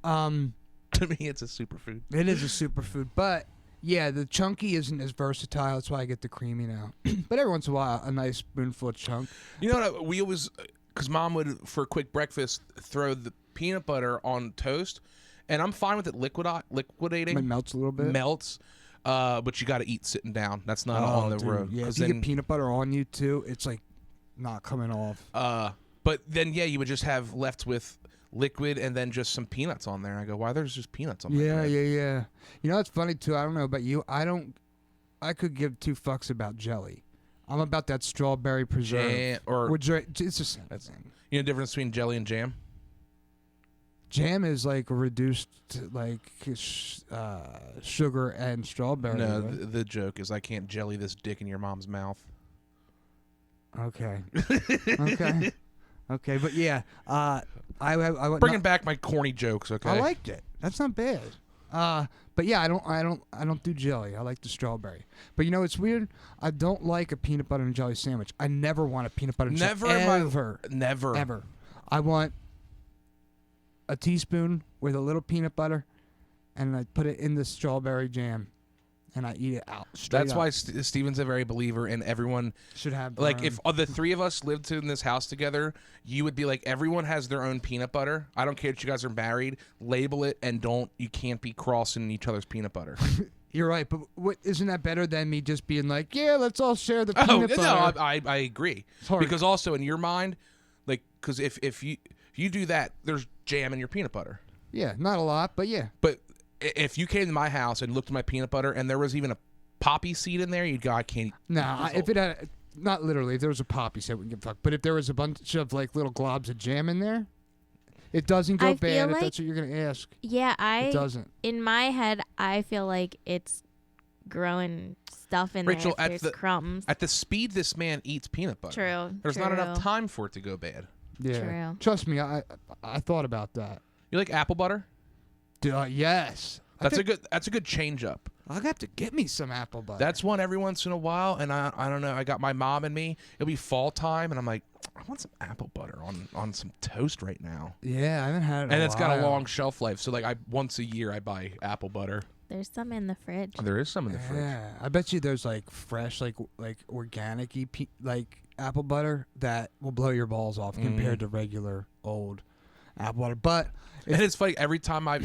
Speaker 1: To me, it's a superfood.
Speaker 2: it is a superfood. But yeah, the chunky isn't as versatile. That's why I get the creamy now. But every once in a while, a nice spoonful of chunk.
Speaker 1: You know what? We always, because Mom would for a quick breakfast throw the peanut butter on toast, and I'm fine with it liquidating.
Speaker 2: It melts a little bit.
Speaker 1: Melts, but you got to eat sitting down. That's not on the
Speaker 2: dude.
Speaker 1: road.
Speaker 2: Yeah,
Speaker 1: 'cause
Speaker 2: if you
Speaker 1: then,
Speaker 2: get peanut butter on you too, it's like not coming off.
Speaker 1: but then yeah, you would just have left with liquid and then just some peanuts on there. And I go, why there's just peanuts on my
Speaker 2: Yeah,
Speaker 1: bread?
Speaker 2: yeah. You know, it's funny too. I don't know about you. I could give two fucks about jelly. I'm about that strawberry preserve. It's the same thing.
Speaker 1: You know the difference between jelly and jam?
Speaker 2: Jam is like reduced to like sugar and strawberry.
Speaker 1: No,
Speaker 2: right?
Speaker 1: the joke is I can't jelly this dick in your mom's mouth.
Speaker 2: Okay. Okay, but yeah, I
Speaker 1: Bringing back my corny jokes, okay?
Speaker 2: I liked it. That's not bad. But yeah, I don't do jelly. I like the strawberry. But you know, it's weird. I don't like a peanut butter and jelly sandwich. I never want a peanut butter and
Speaker 1: Never
Speaker 2: jelly.
Speaker 1: in my-
Speaker 2: Ever.
Speaker 1: Never.
Speaker 2: Ever. I want a teaspoon with a little peanut butter, and I put it in the strawberry jam, and I eat it out.
Speaker 1: That's
Speaker 2: up.
Speaker 1: why Steven's a very believer, and everyone
Speaker 2: should have their
Speaker 1: like
Speaker 2: own.
Speaker 1: if the three of us lived in this house together, you would be like everyone has their own peanut butter. I don't care if you guys are married. Label it and you can't be crossing each other's peanut butter.
Speaker 2: You're right, but isn't that better than me just being like, yeah, let's all share the peanut butter?
Speaker 1: No, I agree.
Speaker 2: It's hard.
Speaker 1: Because also in your mind, like, because if you do that, there's jam in your peanut butter.
Speaker 2: Yeah, not a lot, but yeah.
Speaker 1: But if you came to my house and looked at my peanut butter and there was even a poppy seed in there, you'd go, I can't eat.
Speaker 2: Nah, if it had, not literally, if there was a poppy seed, we can give a fuck. But if there was a bunch of like little globs of jam in there, it doesn't go
Speaker 3: I
Speaker 2: bad
Speaker 3: feel
Speaker 2: if
Speaker 3: like-
Speaker 2: that's what you're gonna ask.
Speaker 3: Yeah,
Speaker 2: It doesn't.
Speaker 3: in my head, I feel like it's growing stuff in
Speaker 1: Rachel,
Speaker 3: there.
Speaker 1: at
Speaker 3: If
Speaker 1: the-
Speaker 3: there's crumbs.
Speaker 1: At the speed this man eats peanut butter,
Speaker 3: True.
Speaker 1: there's not enough
Speaker 3: true.
Speaker 1: time for it to go bad.
Speaker 2: Yeah.
Speaker 3: True.
Speaker 2: Trust me, I thought about that.
Speaker 1: You like apple butter?
Speaker 2: Yes.
Speaker 1: That's a good change up.
Speaker 2: I'll have to get me some apple butter.
Speaker 1: That's one every once in a while, and I don't know. I got my mom and me. It'll be fall time, and I'm like, I want some apple butter on some toast right now.
Speaker 2: Yeah, I haven't had it in
Speaker 1: And
Speaker 2: a
Speaker 1: it's got a
Speaker 2: while.
Speaker 1: long shelf life, so like once a year I buy apple butter.
Speaker 3: There's some in the fridge.
Speaker 1: There is some in the fridge.
Speaker 2: Yeah, I bet you there's like fresh, like organic-y like apple butter that will blow your balls off compared to regular old apple butter. But
Speaker 1: And it's funny every time I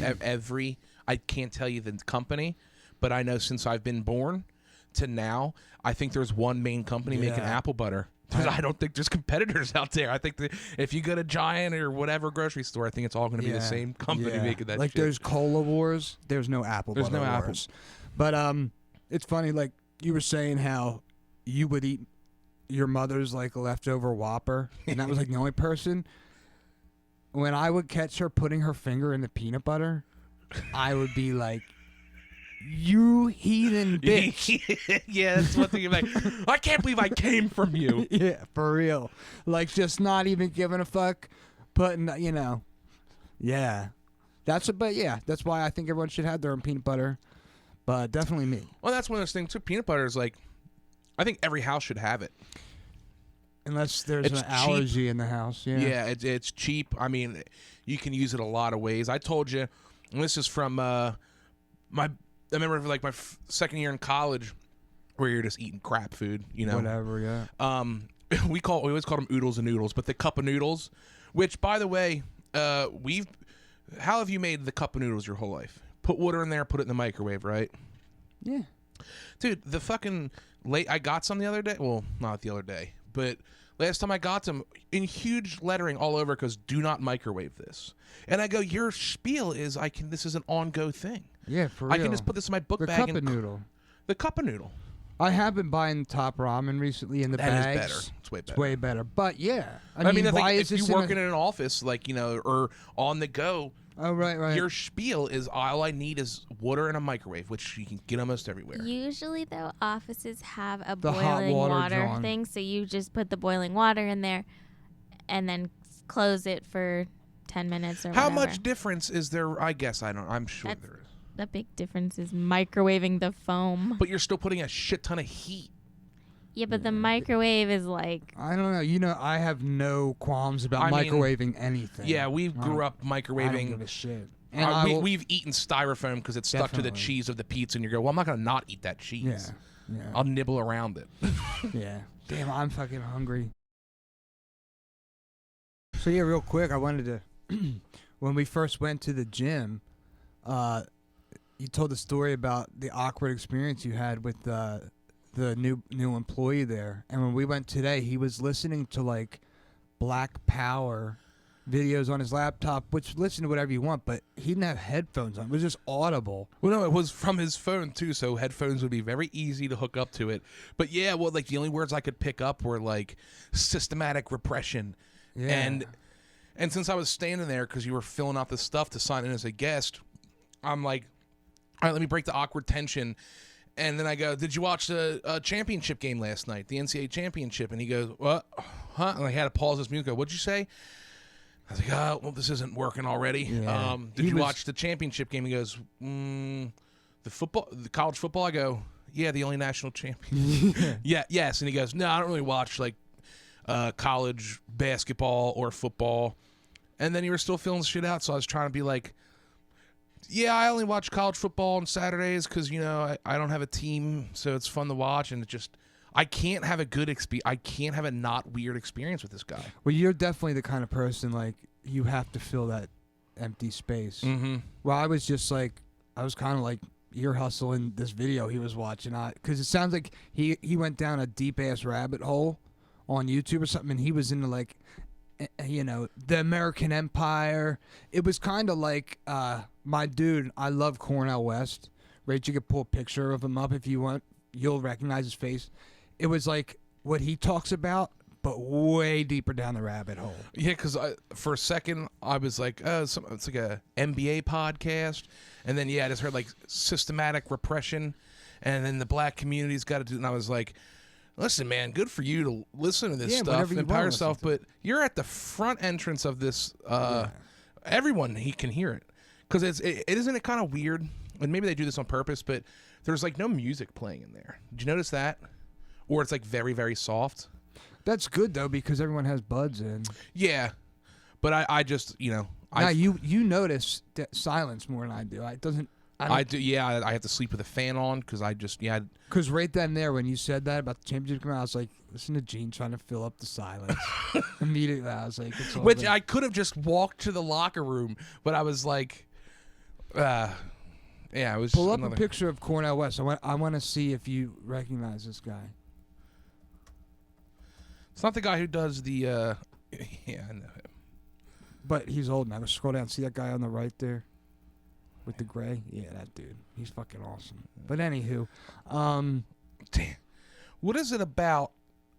Speaker 1: can't tell you the company, but I know since I've been born to now, I think there's one main company making
Speaker 2: Yeah.
Speaker 1: apple butter. I don't think there's competitors out there. I think that if you go to Giant or whatever grocery store, I think it's all going to be the same company making that
Speaker 2: like
Speaker 1: shit.
Speaker 2: there's Cola Wars, there's no Apple
Speaker 1: There's
Speaker 2: Butter
Speaker 1: no Apple.
Speaker 2: Wars. But it's funny, like you were saying how you would eat your mother's like leftover Whopper, and that was like the only person. When I would catch her putting her finger in the peanut butter, I would be like, "You heathen bitch!"
Speaker 1: Yeah, that's one thing. You're like, I can't believe I came from you.
Speaker 2: Yeah, for real. Like just not even giving a fuck, putting yeah. That's why I think everyone should have their own peanut butter, but definitely me.
Speaker 1: Well, that's one of those things too. Peanut butter is like, I think every house should have it.
Speaker 2: Unless there's
Speaker 1: It's
Speaker 2: an allergy in the house. Yeah.
Speaker 1: It's cheap. I mean, you can use it a lot of ways. I told you, and this is from I remember like my second year in college, where you're just eating crap food,
Speaker 2: Whatever, yeah.
Speaker 1: we always called them oodles and noodles, but the cup of noodles, which by the way, how have you made the cup of noodles your whole life? Put water in there, put it in the microwave, right?
Speaker 2: Yeah.
Speaker 1: Dude, the fucking I got some the other day. Well, not the other day, but last time I got them in huge lettering all over because do not microwave this. And I go, your spiel is this is an on-go thing.
Speaker 2: Yeah, for real.
Speaker 1: I can just put this in my book
Speaker 2: the
Speaker 1: bag.
Speaker 2: cup of noodle.
Speaker 1: The cup of noodle.
Speaker 2: I have been buying Top Ramen recently in the bags.
Speaker 1: That is better. It's way better.
Speaker 2: It's way better. But yeah,
Speaker 1: I mean,
Speaker 2: why
Speaker 1: if
Speaker 2: is this
Speaker 1: you're working in an office, like or on the go,
Speaker 2: oh right.
Speaker 1: your spiel is all I need is water and a microwave, which you can get almost everywhere.
Speaker 3: Usually, though, offices have a
Speaker 2: The hot
Speaker 3: boiling
Speaker 2: water
Speaker 3: water
Speaker 2: John.
Speaker 3: thing, so you just put the boiling water in there, and then close it for 10 minutes or
Speaker 1: How
Speaker 3: whatever.
Speaker 1: much difference is there? I guess I don't. I'm sure
Speaker 3: That's-
Speaker 1: there is.
Speaker 3: The big difference is microwaving the foam.
Speaker 1: But you're still putting a shit ton of heat.
Speaker 3: Yeah, but the microwave is like...
Speaker 2: I don't know. I have no qualms about
Speaker 1: I mean,
Speaker 2: microwaving anything.
Speaker 1: Yeah, we grew up
Speaker 2: I don't
Speaker 1: microwaving.
Speaker 2: give a shit. And
Speaker 1: We've eaten styrofoam because it's stuck to the
Speaker 2: Definitely.
Speaker 1: cheese of the pizza, and you go, well, I'm not going to not eat that cheese.
Speaker 2: Yeah.
Speaker 1: I'll nibble around it.
Speaker 2: Yeah. Damn, I'm fucking hungry. So yeah, real quick, I wanted to when we first went to the gym, you told the story about the awkward experience you had with the new employee there. And when we went today, he was listening to like Black Power videos on his laptop, which listen to whatever you want, but he didn't have headphones on. It was just audible.
Speaker 1: Well, no, it was from his phone too, so headphones would be very easy to hook up to it. But yeah, well, like the only words I could pick up were like systematic repression,
Speaker 2: Yeah.
Speaker 1: and since I was standing there because you were filling out the stuff to sign in as a guest, I'm like, all right, let me break the awkward tension. And then I go, did you watch the championship game last night, the NCAA championship? And he goes, what? Huh? And I had to pause this music. Go, what'd you say? I was like, oh, well, this isn't working already.
Speaker 2: Yeah.
Speaker 1: Did you watch the championship game? He goes, the college football? I go, yeah, the only national champion. Yes. And he goes, no, I don't really watch like college basketball or football. And then you were still filling shit out, so I was trying to be like, yeah, I only watch college football on Saturdays because, I don't have a team, so it's fun to watch. And it just, I can't have a good experience. I can't have a not weird experience with this guy.
Speaker 2: Well, you're definitely the kind of person, like, you have to fill that empty space.
Speaker 1: Mm-hmm.
Speaker 2: Well, I was just like, I was kind of like ear hustling this video he was watching. Because it sounds like he went down a deep-ass rabbit hole on YouTube or something, and he was into, like, the American Empire. It was kind of like, my dude, I love Cornel West. Rach, you could pull a picture of him up if you want. You'll recognize his face. It was like what he talks about, but way deeper down the rabbit hole.
Speaker 1: Yeah, because for a second, I was like, it's like a NBA podcast. And then, I just heard like systematic repression. And then the black community's got to do it. And I was like, listen, man, good for you to listen to this stuff, empower yourself. But you're at the front entrance of this. Everyone, he can hear it. Because isn't it kind of weird? And maybe they do this on purpose, but there's like no music playing in there. Did you notice that? Or it's like very, very soft.
Speaker 2: That's good though, because everyone has buds in.
Speaker 1: Yeah, but I just
Speaker 2: you notice silence more than I do. I
Speaker 1: do. Yeah, I have to sleep with a fan on because
Speaker 2: Because right then and there, when you said that about the championship game, I was like, listen to Gene trying to fill up the silence. Immediately, I was like, it's all
Speaker 1: Which
Speaker 2: good.
Speaker 1: I could have just walked to the locker room, but I was like, it was.
Speaker 2: Pull up a picture of Cornel West. I want to see if you recognize this guy.
Speaker 1: It's not the guy who does the. Yeah, I know him.
Speaker 2: But he's old now. Scroll down. See that guy on the right there, with the gray? Yeah, that dude. He's fucking awesome. But anywho,
Speaker 1: damn, what is it about?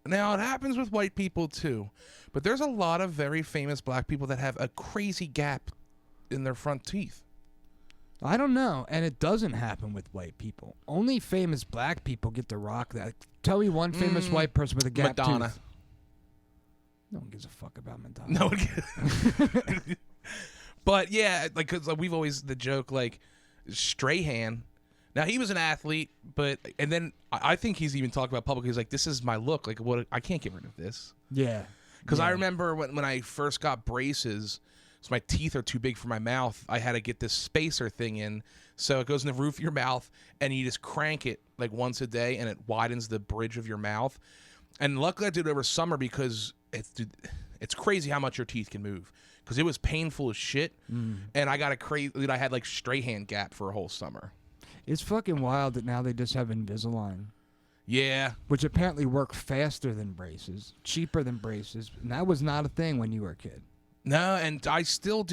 Speaker 1: Now it happens with white people too, but there's a lot of very famous black people that have a crazy gap in their front teeth.
Speaker 2: I don't know, and it doesn't happen with white people. Only famous black people get to rock that. Tell me one famous white person with a gap
Speaker 1: Madonna.
Speaker 2: tooth. No one gives a fuck about Madonna.
Speaker 1: No one. But yeah, like, cause we've always the joke like Strahan. Now he was an athlete, and then I think he's even talked about publicly. He's like, "This is my look. Like, what? I can't get rid of this."
Speaker 2: Yeah.
Speaker 1: Because I remember when I first got braces. So my teeth are too big for my mouth. I had to get this spacer thing in. So it goes in the roof of your mouth, and you just crank it like once a day, and it widens the bridge of your mouth. And luckily I did it over summer because it's crazy how much your teeth can move. Because it was painful as shit, and I got I had like Strahan gap for a whole summer.
Speaker 2: It's fucking wild that now they just have Invisalign.
Speaker 1: Yeah.
Speaker 2: Which apparently work faster than braces, cheaper than braces, and that was not a thing when you were a kid.
Speaker 1: No, and I still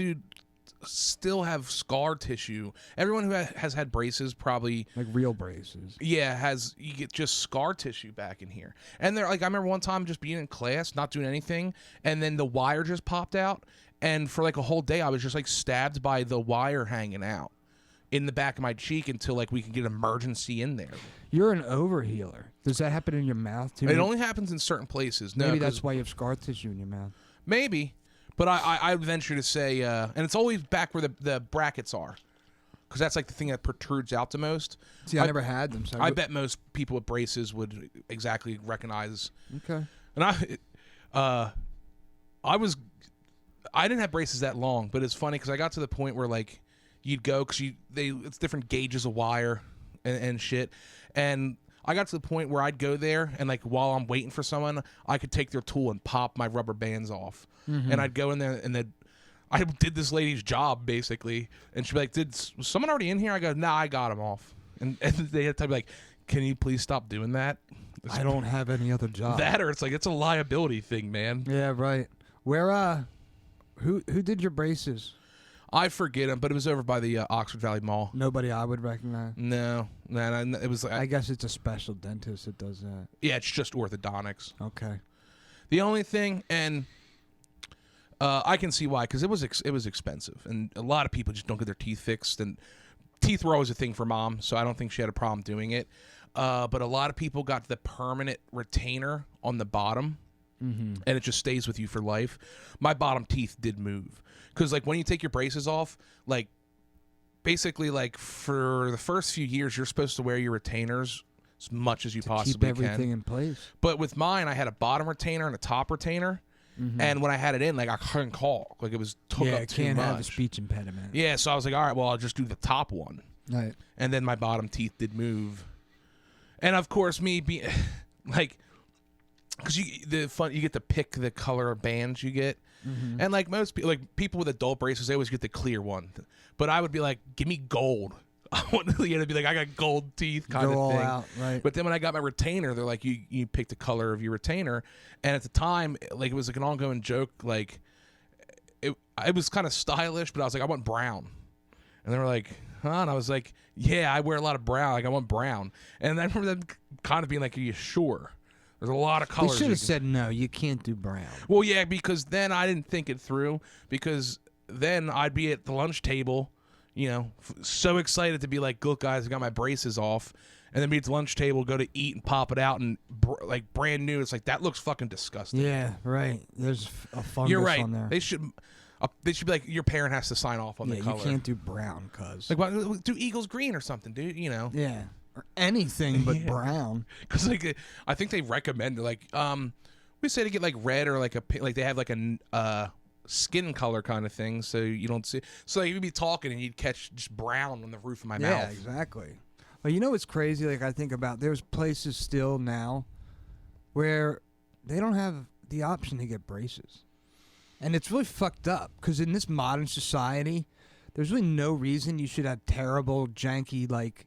Speaker 1: have scar tissue. Everyone who has had braces probably
Speaker 2: like real braces.
Speaker 1: Yeah, you get just scar tissue back in here. And they're like, I remember one time just being in class, not doing anything, and then the wire just popped out, and for like a whole day I was just like stabbed by the wire hanging out in the back of my cheek until like we could get emergency in there.
Speaker 2: You're an overhealer. Does that happen in your mouth too?
Speaker 1: It only happens in certain places. No,
Speaker 2: maybe that's why you have scar tissue in your mouth.
Speaker 1: Maybe. But I would venture to say, and it's always back where the brackets are, because that's like the thing that protrudes out the most.
Speaker 2: See, I never had them. So
Speaker 1: I bet most people with braces would exactly recognize.
Speaker 2: Okay.
Speaker 1: And I didn't have braces that long, but it's funny because I got to the point where like you'd go because it's different gauges of wire and shit, and I got to the point where I'd go there and like while I'm waiting for someone, I could take their tool and pop my rubber bands off. And I'd go in there and then I did this lady's job basically, and she'd be like, was someone already in here? I go, nah, I got them off. And they had to be like, can you please stop doing that?
Speaker 2: I don't have any other job.
Speaker 1: That, or it's like, it's a liability thing, man.
Speaker 2: Yeah, right. Where, who did your braces?
Speaker 1: I forget them, but it was over by the Oxford Valley Mall.
Speaker 2: Nobody I would recognize.
Speaker 1: No, it was like,
Speaker 2: I guess it's a special dentist that does that.
Speaker 1: Yeah, it's just orthodontics.
Speaker 2: Okay.
Speaker 1: The only thing, and I can see why, because it was expensive, and a lot of people just don't get their teeth fixed, and teeth were always a thing for Mom, so I don't think she had a problem doing it. But a lot of people got the permanent retainer on the bottom, and it just stays with you for life. My bottom teeth did move, because like when you take your braces off, like basically like for the first few years, you're supposed to wear your retainers as much as you possibly can.
Speaker 2: Keep everything in place.
Speaker 1: But with mine, I had a bottom retainer and a top retainer. And when I had it in, like I couldn't talk, like it was took up too
Speaker 2: can't
Speaker 1: much.
Speaker 2: have a speech impediment.
Speaker 1: Yeah, so I was like, all right, well, I'll just do the top one.
Speaker 2: Right.
Speaker 1: And then my bottom teeth did move, and of course, me being like, because you get to pick the color of bands you get, and like most people, like people with adult braces, they always get the clear one, but I would be like, give me gold. I want to be like, I got gold teeth kind
Speaker 2: Go
Speaker 1: of
Speaker 2: all
Speaker 1: thing.
Speaker 2: out, right.
Speaker 1: But then when I got my retainer, they're like, you pick the color of your retainer. And at the time, like it was like an ongoing joke. Like it was kind of stylish, but I was like, I want brown. And they were like, huh? And I was like, yeah, I wear a lot of brown. Like I want brown. And I remember them kind of being like, are you sure? There's a lot of colors.
Speaker 2: They should have said, no, you can't do brown.
Speaker 1: Well, yeah, because then I didn't think it through, because then I'd be at the lunch table, you know, so excited to be like, look, guys, I got my braces off. And then be at the lunch table, go to eat and pop it out, and like brand new. It's like, that looks fucking disgusting.
Speaker 2: Yeah, right. There's a fungus
Speaker 1: You're right.
Speaker 2: on there.
Speaker 1: They should be like, your parent has to sign off on the color.
Speaker 2: You can't do brown, cuz.
Speaker 1: Like, do Eagles green or something, dude, you know.
Speaker 2: Yeah. Or anything but brown.
Speaker 1: Because like, I think they recommend like, we say to get like red or like they have like a skin color kind of thing, so you don't see. So like, you'd be talking and you'd catch just brown on the roof of my mouth.
Speaker 2: Yeah, exactly. Well, you know what's crazy? Like I think about, there's places still now where they don't have the option to get braces, and it's really fucked up. Because in this modern society, there's really no reason you should have terrible, janky like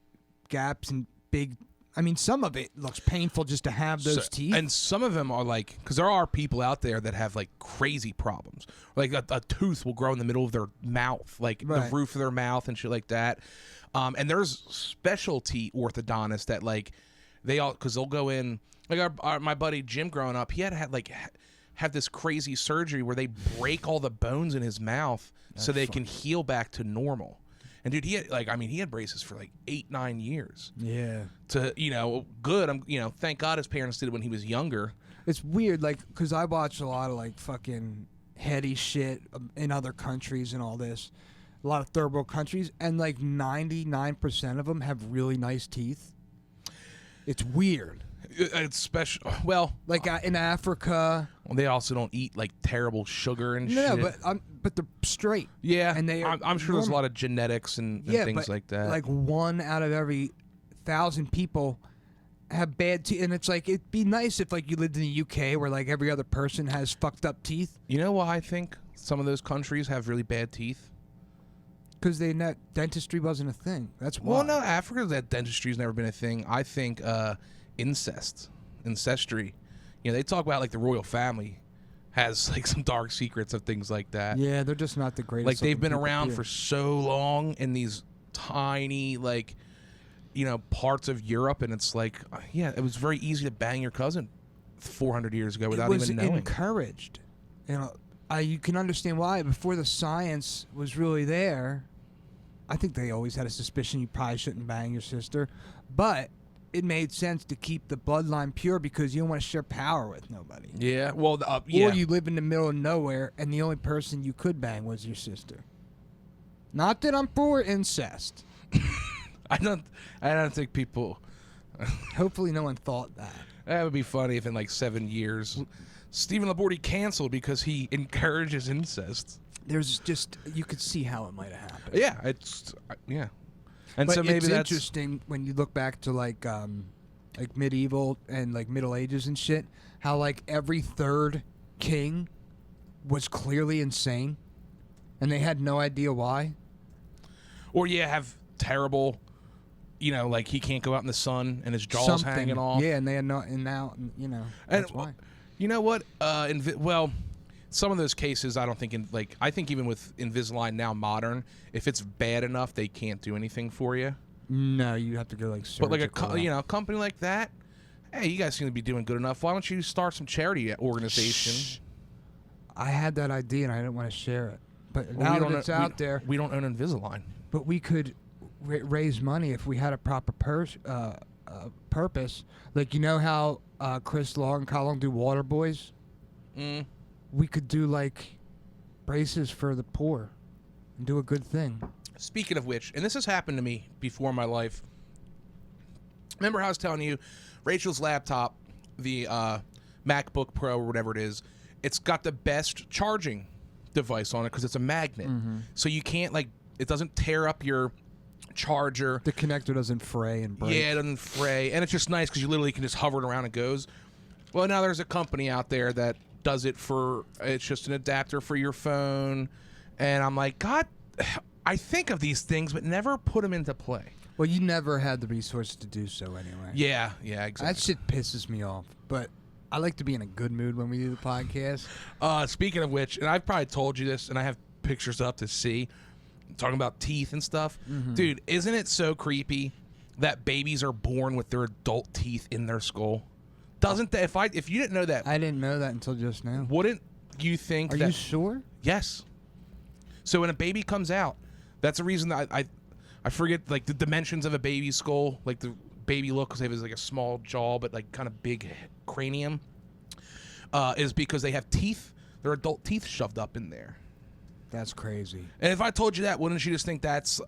Speaker 2: gaps and big. I mean, some of it looks painful just to have those teeth.
Speaker 1: And some of them are like, because there are people out there that have like crazy problems. Like a tooth will grow in the middle of their mouth, like the roof of their mouth and shit like that. And there's specialty orthodontists that like because they'll go in. Like my buddy Jim growing up, he had like have this crazy surgery where they break all the bones in his mouth so they can heal back to normal. And dude, he had braces for like 8-9 years.
Speaker 2: Yeah.
Speaker 1: To good. Thank God his parents did it when he was younger.
Speaker 2: It's weird, like, because I watch a lot of like fucking heady shit in other countries and all this, a lot of third world countries, and like 99% of them have really nice teeth. It's weird.
Speaker 1: It's special. Well,
Speaker 2: like in Africa.
Speaker 1: Well, they also don't eat like terrible sugar and
Speaker 2: no,
Speaker 1: shit.
Speaker 2: but they're straight.
Speaker 1: Yeah,
Speaker 2: and
Speaker 1: I'm sure there's a lot of genetics and things like that.
Speaker 2: Like 1 out of every 1,000 people have bad teeth, and it's like it'd be nice if like you lived in the UK where like every other person has fucked up teeth.
Speaker 1: You know why I think some of those countries have really bad teeth?
Speaker 2: Because dentistry wasn't a thing. That's why.
Speaker 1: Well, no, Africa's dentistry's never been a thing. I think ancestry. They talk about like the royal family has like some dark secrets of things like that.
Speaker 2: Yeah, they're just not the greatest.
Speaker 1: Like they've been around for so long in these tiny parts of Europe, and it's like it was very easy to bang your cousin 400 years ago without even knowing.
Speaker 2: It was encouraged. You can understand why. Before the science was really there, I think they always had a suspicion you probably shouldn't bang your sister, but it made sense to keep the bloodline pure because you don't want to share power with nobody.
Speaker 1: Yeah, well,
Speaker 2: Or you live in the middle of nowhere and the only person you could bang was your sister. Not that I'm for incest.
Speaker 1: I don't think people.
Speaker 2: Hopefully, no one thought that.
Speaker 1: That would be funny if in like 7 years, Stephen Labordi canceled because he encourages incest.
Speaker 2: There's just you could see how it might have happened.
Speaker 1: Yeah, And
Speaker 2: but
Speaker 1: so maybe
Speaker 2: it's
Speaker 1: that's
Speaker 2: interesting when you look back to like medieval and like Middle Ages and shit, how like every third king was clearly insane, and they had no idea why.
Speaker 1: Or have terrible, like he can't go out in the sun and his jaw's hanging off.
Speaker 2: Yeah, and they had no, and now that's why.
Speaker 1: You know what? Some of those cases, I don't think I think even with Invisalign now modern, if it's bad enough, they can't do anything for you.
Speaker 2: No, you have to go like surgical.
Speaker 1: But like a company like that, hey, you guys seem to be doing good enough. Why don't you start some charity organization?
Speaker 2: Shh. I had that idea and I didn't want to share it, but now that it's out there,
Speaker 1: we don't own Invisalign.
Speaker 2: But we could raise money if we had a proper purpose. Like how Chris Law and Colin do Water Boys. We could do like braces for the poor and do a good thing.
Speaker 1: Speaking of which, and this has happened to me before in my life. Remember how I was telling you, Rachel's laptop, the MacBook Pro or whatever it is, it's got the best charging device on it because it's a magnet. So you can't it doesn't tear up your charger.
Speaker 2: The connector doesn't fray and break.
Speaker 1: Yeah, it doesn't fray. And it's just nice because you literally can just hover it around and it goes. Well, now there's a company out there that does it it's just an adapter for your phone. And I'm like, God, I think of these things, but never put them into play.
Speaker 2: Well, you never had the resources to do so anyway.
Speaker 1: Yeah, exactly.
Speaker 2: That shit pisses me off. But I like to be in a good mood when we do the podcast.
Speaker 1: Speaking of which, and I've probably told you this, and I have pictures up to see, talking about teeth and stuff. Dude, isn't it so creepy that babies are born with their adult teeth in their skull? Doesn't that, if you didn't know that,
Speaker 2: I didn't know that until just now.
Speaker 1: Wouldn't you think?
Speaker 2: Are you sure?
Speaker 1: Yes. So when a baby comes out, that's the reason that I forget like the dimensions of a baby's skull, like the baby look because they have like a small jaw but like kind of big cranium, is because they have teeth, their adult teeth shoved up in there.
Speaker 2: That's crazy.
Speaker 1: And if I told you that, wouldn't you just think that's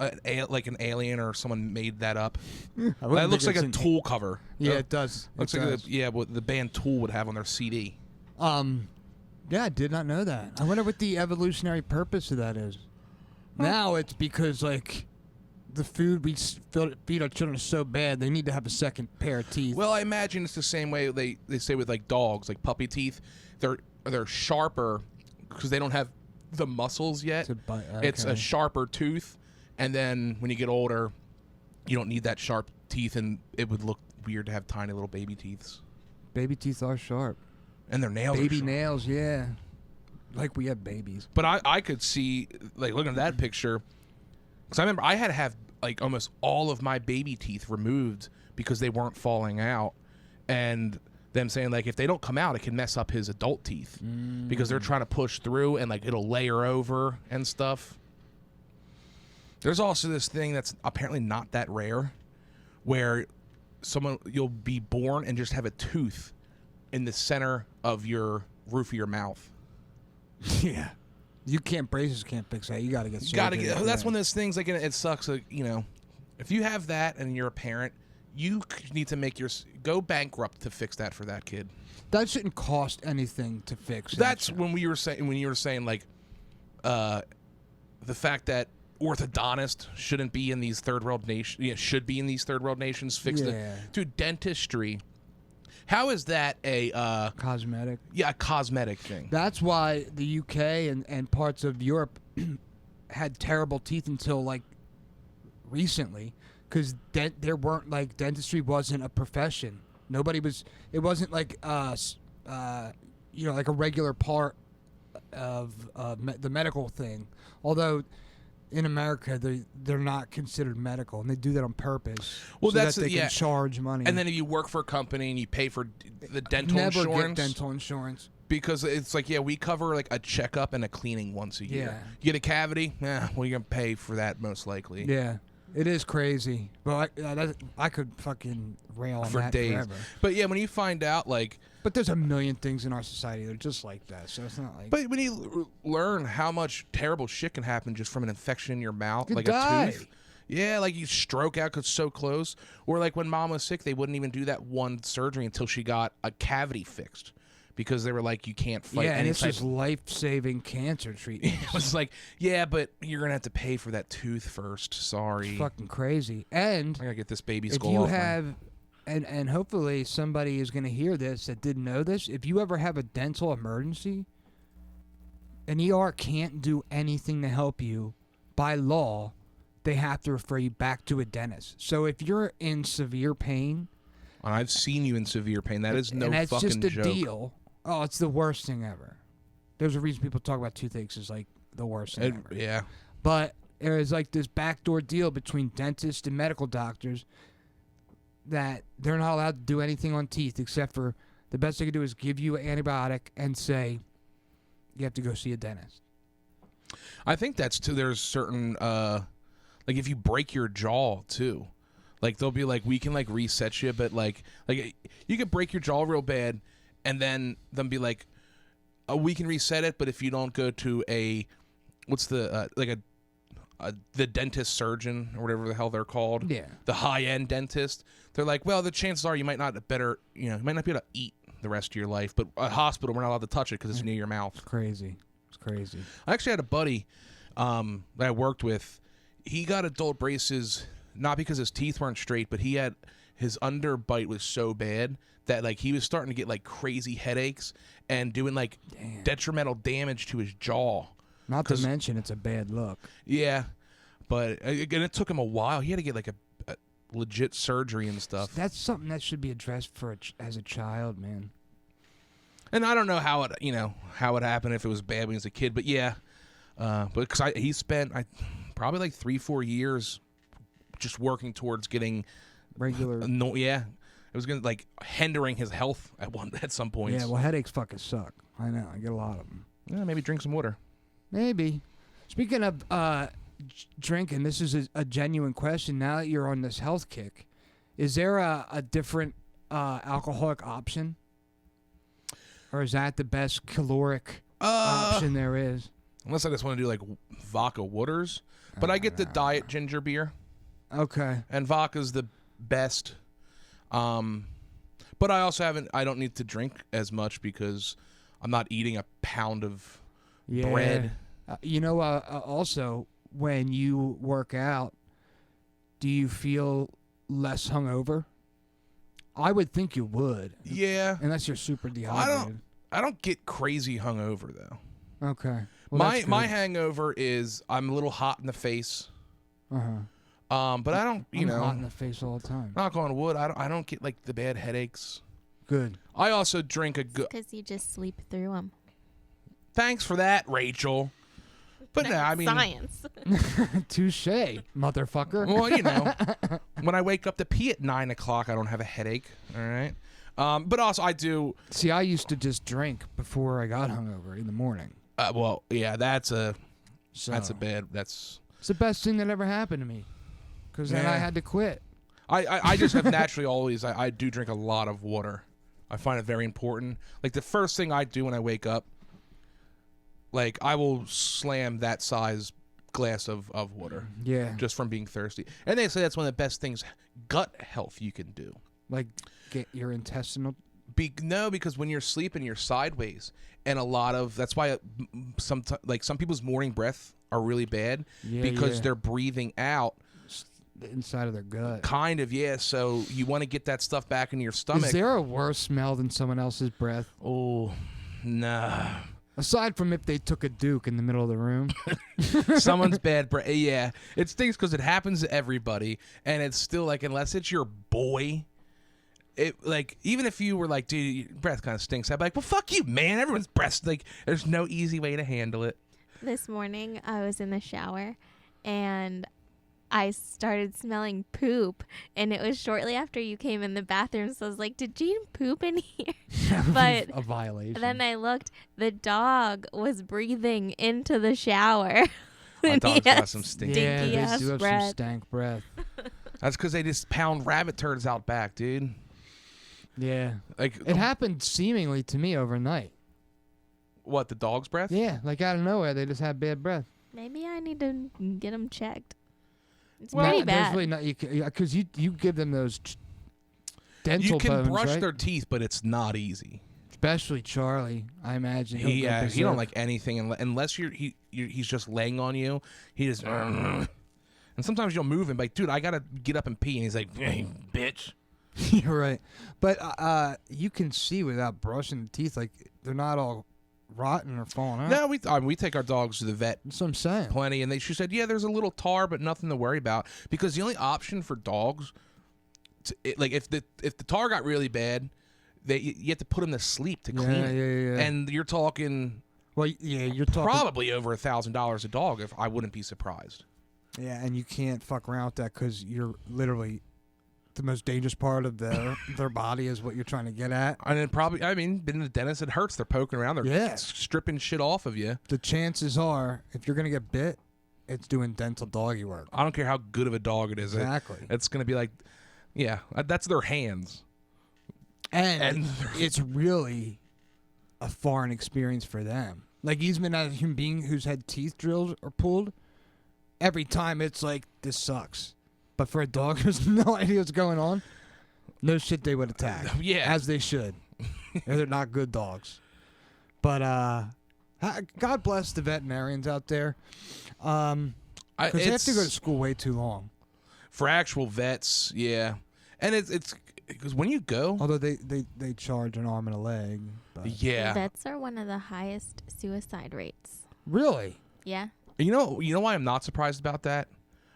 Speaker 1: like an alien or someone made that up? That looks like a Tool cover.
Speaker 2: Yeah, it does.
Speaker 1: Looks like what the band Tool would have on their CD.
Speaker 2: Yeah, I did not know that. I wonder what the evolutionary purpose of that is. Now it's because like the food we feed our children is so bad they need to have a second pair of teeth.
Speaker 1: Well, I imagine it's the same way they say with like dogs, like puppy teeth. They're sharper because they don't have the muscles yet. It's a sharper tooth, and then when you get older, you don't need that sharp teeth, and it would look weird to have tiny little baby teeth.
Speaker 2: Baby teeth are sharp.
Speaker 1: And their nails
Speaker 2: baby
Speaker 1: are sharp.
Speaker 2: nails, yeah. Like we have babies.
Speaker 1: But I could see, like, looking at that picture, because I remember I had to have, like, almost all of my baby teeth removed because they weren't falling out. And them saying, like, if they don't come out, it can mess up his adult teeth. Because they're trying to push through and, like, it'll layer over and stuff. There's also this thing that's apparently not that rare, where you'll be born and just have a tooth in the center of your roof of your mouth.
Speaker 2: Yeah. Braces can't fix that. You got to get surgery.
Speaker 1: That's one of those things, like, it sucks, like, you know, if you have that and you're a parent, you need to go bankrupt to fix that for that kid.
Speaker 2: That shouldn't cost anything to fix.
Speaker 1: That's when you were saying, like, the fact that orthodontists shouldn't be in these third world nations, should be in these third world nations, dude, dentistry. How is that a
Speaker 2: cosmetic?
Speaker 1: Yeah, a cosmetic thing.
Speaker 2: That's why the UK and parts of Europe had terrible teeth until, like, recently, because there weren't, like, dentistry wasn't a profession. It wasn't like like a regular part of the medical thing. Although in America they're not considered medical, and they do that on purpose.
Speaker 1: Well,
Speaker 2: so they can charge money.
Speaker 1: And then if you work for a company and you pay for the dental insurance,
Speaker 2: never get dental insurance.
Speaker 1: Because it's like, we cover, like, a checkup and a cleaning once a year.
Speaker 2: Yeah.
Speaker 1: You get a cavity, well, you're gonna pay for that most likely.
Speaker 2: Yeah. It is crazy, but I could fucking rail on
Speaker 1: for
Speaker 2: that
Speaker 1: days.
Speaker 2: forever.
Speaker 1: But yeah, when you find out, like,
Speaker 2: but there's a million things in our society that are just like that, so it's not like.
Speaker 1: But when you learn how much terrible shit can happen just from an infection in your mouth, like
Speaker 2: die.
Speaker 1: A tooth. Yeah, like you stroke out because it's so close. Or like when mom was sick, they wouldn't even do that one surgery until she got a cavity fixed. Because they were like, you can't fight
Speaker 2: and
Speaker 1: any
Speaker 2: it's just life-saving cancer treatment.
Speaker 1: It was like, yeah, but you're going to have to pay for that tooth first. Sorry.
Speaker 2: It's fucking crazy. And
Speaker 1: I got to get this baby
Speaker 2: if
Speaker 1: skull
Speaker 2: you
Speaker 1: off
Speaker 2: have, and hopefully somebody is going to hear this that didn't know this, if you ever have a dental emergency, an ER can't do anything to help you. By law, they have to refer you back to a dentist. So if you're in severe pain...
Speaker 1: And I've seen you in severe pain. That is no fucking joke.
Speaker 2: And that's just a deal. Oh, it's the worst thing ever. There's a reason people talk about toothaches is like the worst thing ever.
Speaker 1: Yeah.
Speaker 2: But there is like this backdoor deal between dentists and medical doctors that they're not allowed to do anything on teeth except for the best they can do is give you an antibiotic and say you have to go see a dentist.
Speaker 1: I think that's too. There's certain like if you break your jaw too, like they'll be like, we can like reset you, but like you could break your jaw real bad. And then they'll be like, oh, we can reset it, but if you don't go to the dentist surgeon or whatever the hell they're called, the high-end dentist, they're like, well, the chances are you might not be able to eat the rest of your life, but a hospital, we're not allowed to touch it because it's near your mouth.
Speaker 2: It's crazy.
Speaker 1: I actually had a buddy that I worked with. He got adult braces not because his teeth weren't straight, but his underbite was so bad that like he was starting to get like crazy headaches and doing like detrimental damage to his jaw.
Speaker 2: Not to mention it's a bad look.
Speaker 1: Yeah, but again, it took him a while. He had to get like a legit surgery and stuff.
Speaker 2: That's something that should be addressed as a child, man.
Speaker 1: And I don't know how it happened if it was bad when he was a kid, but yeah, but because he spent probably like 3-4 years just working towards getting
Speaker 2: regular.
Speaker 1: It was gonna like hindering his health at some point.
Speaker 2: Yeah, well, headaches fucking suck. I know, I get a lot of them.
Speaker 1: Yeah, maybe drink some water.
Speaker 2: Maybe. Speaking of drinking, this is a genuine question. Now that you're on this health kick, is there a different alcoholic option, or is that the best caloric option there is?
Speaker 1: Unless I just want to do like vodka waters, but I get the diet ginger beer.
Speaker 2: Okay.
Speaker 1: And vodka's the best. But I don't need to drink as much because I'm not eating a pound of bread.
Speaker 2: Also, when you work out, do you feel less hungover? I would think you would.
Speaker 1: Yeah.
Speaker 2: Unless you're super dehydrated.
Speaker 1: I don't get crazy hungover though.
Speaker 2: Okay. Well,
Speaker 1: my hangover is I'm a little hot in the face. But I don't,
Speaker 2: I'm hot in the face all the time.
Speaker 1: Knock on wood, I don't get like the bad headaches.
Speaker 2: Good.
Speaker 1: I also drink a good.
Speaker 3: Because you just sleep through them.
Speaker 1: Thanks for that, Rachel. But no, I mean,
Speaker 3: science.
Speaker 2: Touche, motherfucker.
Speaker 1: Well, when I wake up to pee at 9 o'clock, I don't have a headache. All right. But also, I do.
Speaker 2: See, I used to just drink before I got hungover in the morning.
Speaker 1: Well, yeah, that's a bad.
Speaker 2: It's the best thing that ever happened to me. Because then I had to quit.
Speaker 1: I just have naturally always. I do drink a lot of water. I find it very important. Like the first thing I do when I wake up. Like, I will slam that size glass of water.
Speaker 2: Yeah.
Speaker 1: Just from being thirsty. And they say that's one of the best things, gut health, you can do.
Speaker 2: Like, get your intestinal...
Speaker 1: No, because when you're sleeping, you're sideways. And a lot of... That's why some people's morning breath are really bad. Because they're breathing out...
Speaker 2: The inside of their gut.
Speaker 1: Kind of, yeah. So you want to get that stuff back into your stomach.
Speaker 2: Is there a worse smell than someone else's breath?
Speaker 1: Oh, nah.
Speaker 2: Aside from if they took a Duke in the middle of the room.
Speaker 1: Someone's bad breath. Yeah. It stinks because it happens to everybody. And it's still like, unless it's your boy, it like, even if you were like, dude, your breath kind of stinks, I'd be like, well, fuck you, man. Everyone's breath, like, there's no easy way to handle it.
Speaker 3: This morning, I was in the shower and I started smelling poop, and it was shortly after you came in the bathroom, so I was like, did Gene poop in here? But
Speaker 2: a violation.
Speaker 3: Then I looked, the dog was breathing into the shower.
Speaker 1: My dog's got some stinky.
Speaker 2: Yeah, they do have some stank breath.
Speaker 1: That's because they just pound rabbit turds out back, dude.
Speaker 2: Yeah.
Speaker 1: Like
Speaker 2: it happened seemingly to me overnight.
Speaker 1: What, the dog's breath?
Speaker 2: Yeah, like out of nowhere, they just had bad breath.
Speaker 3: Maybe I need to get them checked. It's
Speaker 2: well,
Speaker 3: pretty bad.
Speaker 2: There's really not, because you give them those dental bones,
Speaker 1: You can brush
Speaker 2: right?
Speaker 1: their teeth, but it's not easy.
Speaker 2: Especially Charlie, I imagine.
Speaker 1: He don't like anything unless he's just laying on you. He just and sometimes you'll move him like, dude, I gotta get up and pee, and he's like, hey, bitch.
Speaker 2: You're right, but you can see without brushing the teeth, like they're not all rotten or falling out.
Speaker 1: No, we take our dogs to the vet.
Speaker 2: That's what I'm saying.
Speaker 1: Plenty, and she said, yeah, there's a little tar, but nothing to worry about, because the only option for dogs, if the tar got really bad, you have to put them to sleep to clean it.
Speaker 2: Yeah.
Speaker 1: And you're talking.
Speaker 2: Well, yeah, you're talking
Speaker 1: probably over $1,000 a dog. If I wouldn't be surprised.
Speaker 2: Yeah, and you can't fuck around with that because you're literally. The most dangerous part of their body is what you're trying to get at.
Speaker 1: And then probably, been to the dentist, it hurts. They're poking around. They're stripping shit off of you.
Speaker 2: The chances are, if you're going to get bit, it's doing dental doggy work.
Speaker 1: I don't care how good of a dog it is.
Speaker 2: Exactly.
Speaker 1: It's going to be like, yeah, that's their hands.
Speaker 2: And it's really a foreign experience for them. Like, even as a human being who's had teeth drilled or pulled, every time it's like, this sucks. But for a dog who's no idea what's going on, no shit, they would attack.
Speaker 1: Yeah.
Speaker 2: As they should. They're not good dogs. But God bless the veterinarians out there. Because they have to go to school way too long.
Speaker 1: For actual vets, yeah. And it's because when you go...
Speaker 2: Although they charge an arm and a leg. But.
Speaker 1: Yeah.
Speaker 3: Vets are one of the highest suicide rates.
Speaker 2: Really?
Speaker 3: Yeah.
Speaker 1: You know why I'm not surprised about that?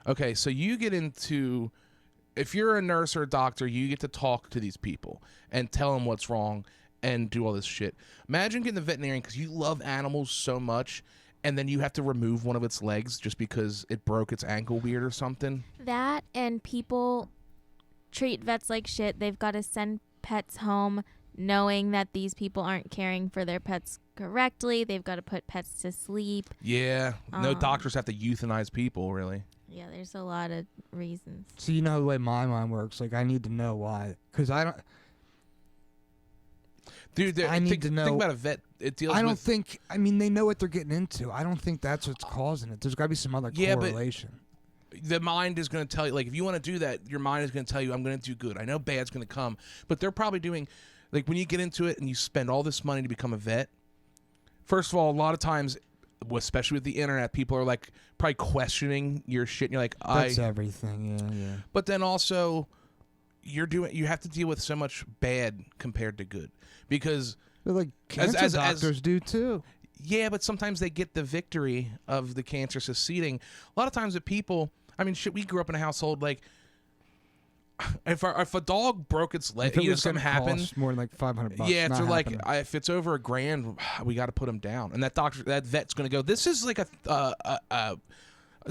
Speaker 1: Okay, so you get into, if you're a nurse or a doctor, you get to talk to these people and tell them what's wrong and do all this shit. Imagine getting the veterinarian because you love animals so much, and then you have to remove one of its legs just because it broke its ankle weird or something.
Speaker 3: That, and people treat vets like shit. They've got to send pets home knowing that these people aren't caring for their pets correctly. They've got to put pets to sleep.
Speaker 1: Yeah, no doctors have to euthanize people, really.
Speaker 3: Yeah, there's a lot of reasons.
Speaker 2: So you know the way my mind works. Like, I need to know why. Because I don't...
Speaker 1: Dude,
Speaker 2: I need to know...
Speaker 1: Think about a vet. It deals
Speaker 2: I don't
Speaker 1: with...
Speaker 2: think... I mean, they know what they're getting into. I don't think that's what's causing it. There's got to be some other correlation.
Speaker 1: But the mind is going to tell you, like, if you want to do that, your mind is going to tell you, I'm going to do good. I know bad's going to come. But they're probably doing... Like, when you get into it and you spend all this money to become a vet, first of all, a lot of times... especially with the internet, people are like probably questioning your shit. And you're like,
Speaker 2: that's everything, yeah.
Speaker 1: But then also, you have to deal with so much bad compared to good, because
Speaker 2: they're like cancer doctors do too.
Speaker 1: Yeah, but sometimes they get the victory of the cancer succeeding. A lot of times, with people, I mean, shit, we grew up in a household like if a dog broke its leg, something happened,
Speaker 2: more than like $500.
Speaker 1: Yeah,
Speaker 2: not
Speaker 1: so like
Speaker 2: happening.
Speaker 1: if it's over $1,000, we got to put him down, and that vet's gonna go. This is like it's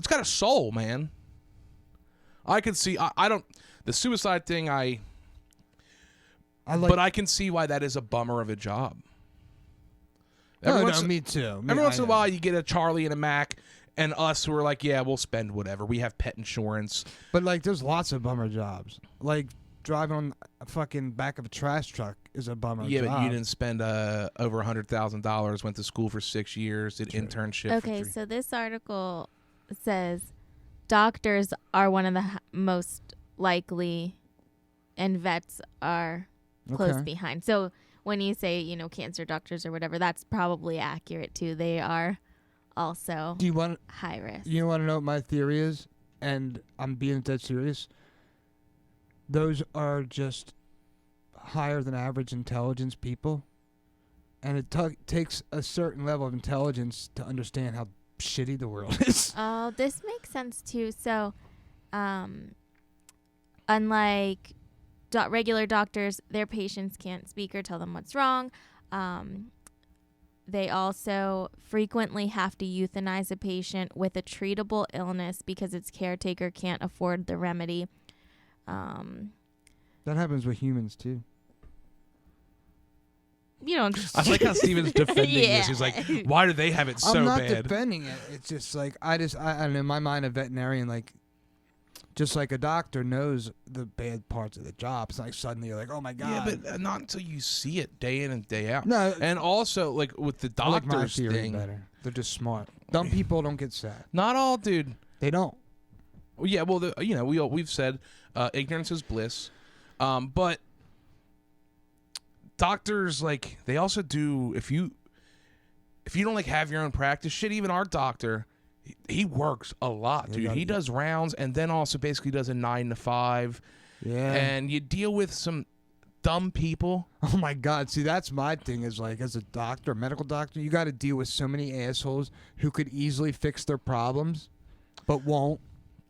Speaker 1: got a soul, man. I can see. I don't the suicide thing. But I can see why that is a bummer of a job.
Speaker 2: Me too.
Speaker 1: Every once in a while, you get a Charlie and a Mac. And us who are like, yeah, we'll spend whatever. We have pet insurance.
Speaker 2: But, like, there's lots of bummer jobs. Like, driving on a fucking back of a trash truck is a bummer job.
Speaker 1: Yeah, but you didn't spend over $100,000, went to school for 6 years, did internship.
Speaker 3: Okay, so this article says doctors are one of the most likely, and vets are close behind. So when you say, cancer doctors or whatever, that's probably accurate, too. They are also high risk.
Speaker 2: You want to know what my theory is? And I'm being dead serious. Those are just higher than average intelligence people. And it takes a certain level of intelligence to understand how shitty the world is.
Speaker 3: Oh, this makes sense too. So, unlike regular doctors, their patients can't speak or tell them what's wrong. They also frequently have to euthanize a patient with a treatable illness because its caretaker can't afford the remedy.
Speaker 2: That happens with humans, too.
Speaker 3: You don't.
Speaker 1: I like how Steven's defending this. He's like, why do they have it so bad?
Speaker 2: I'm not defending it. It's just like, I in my mind, a veterinarian, like, just like a doctor knows the bad parts of the job. It's like suddenly you're like, oh my God.
Speaker 1: Yeah, but not until you see it day in and day out.
Speaker 2: No.
Speaker 1: And also, like, with the doctors
Speaker 2: I like my theory
Speaker 1: thing.
Speaker 2: better. They're just smart. Dumb people don't get sad.
Speaker 1: Not all, dude.
Speaker 2: They don't.
Speaker 1: Yeah, well, we've said ignorance is bliss. But doctors, like, they also do, if you don't, like, have your own practice, shit, even our doctor, he works a lot, dude. He does rounds and then also basically does a 9 to 5.
Speaker 2: Yeah.
Speaker 1: And you deal with some dumb people.
Speaker 2: Oh my God. See, that's my thing is like, as a doctor, a medical doctor, you got to deal with so many assholes who could easily fix their problems, but won't.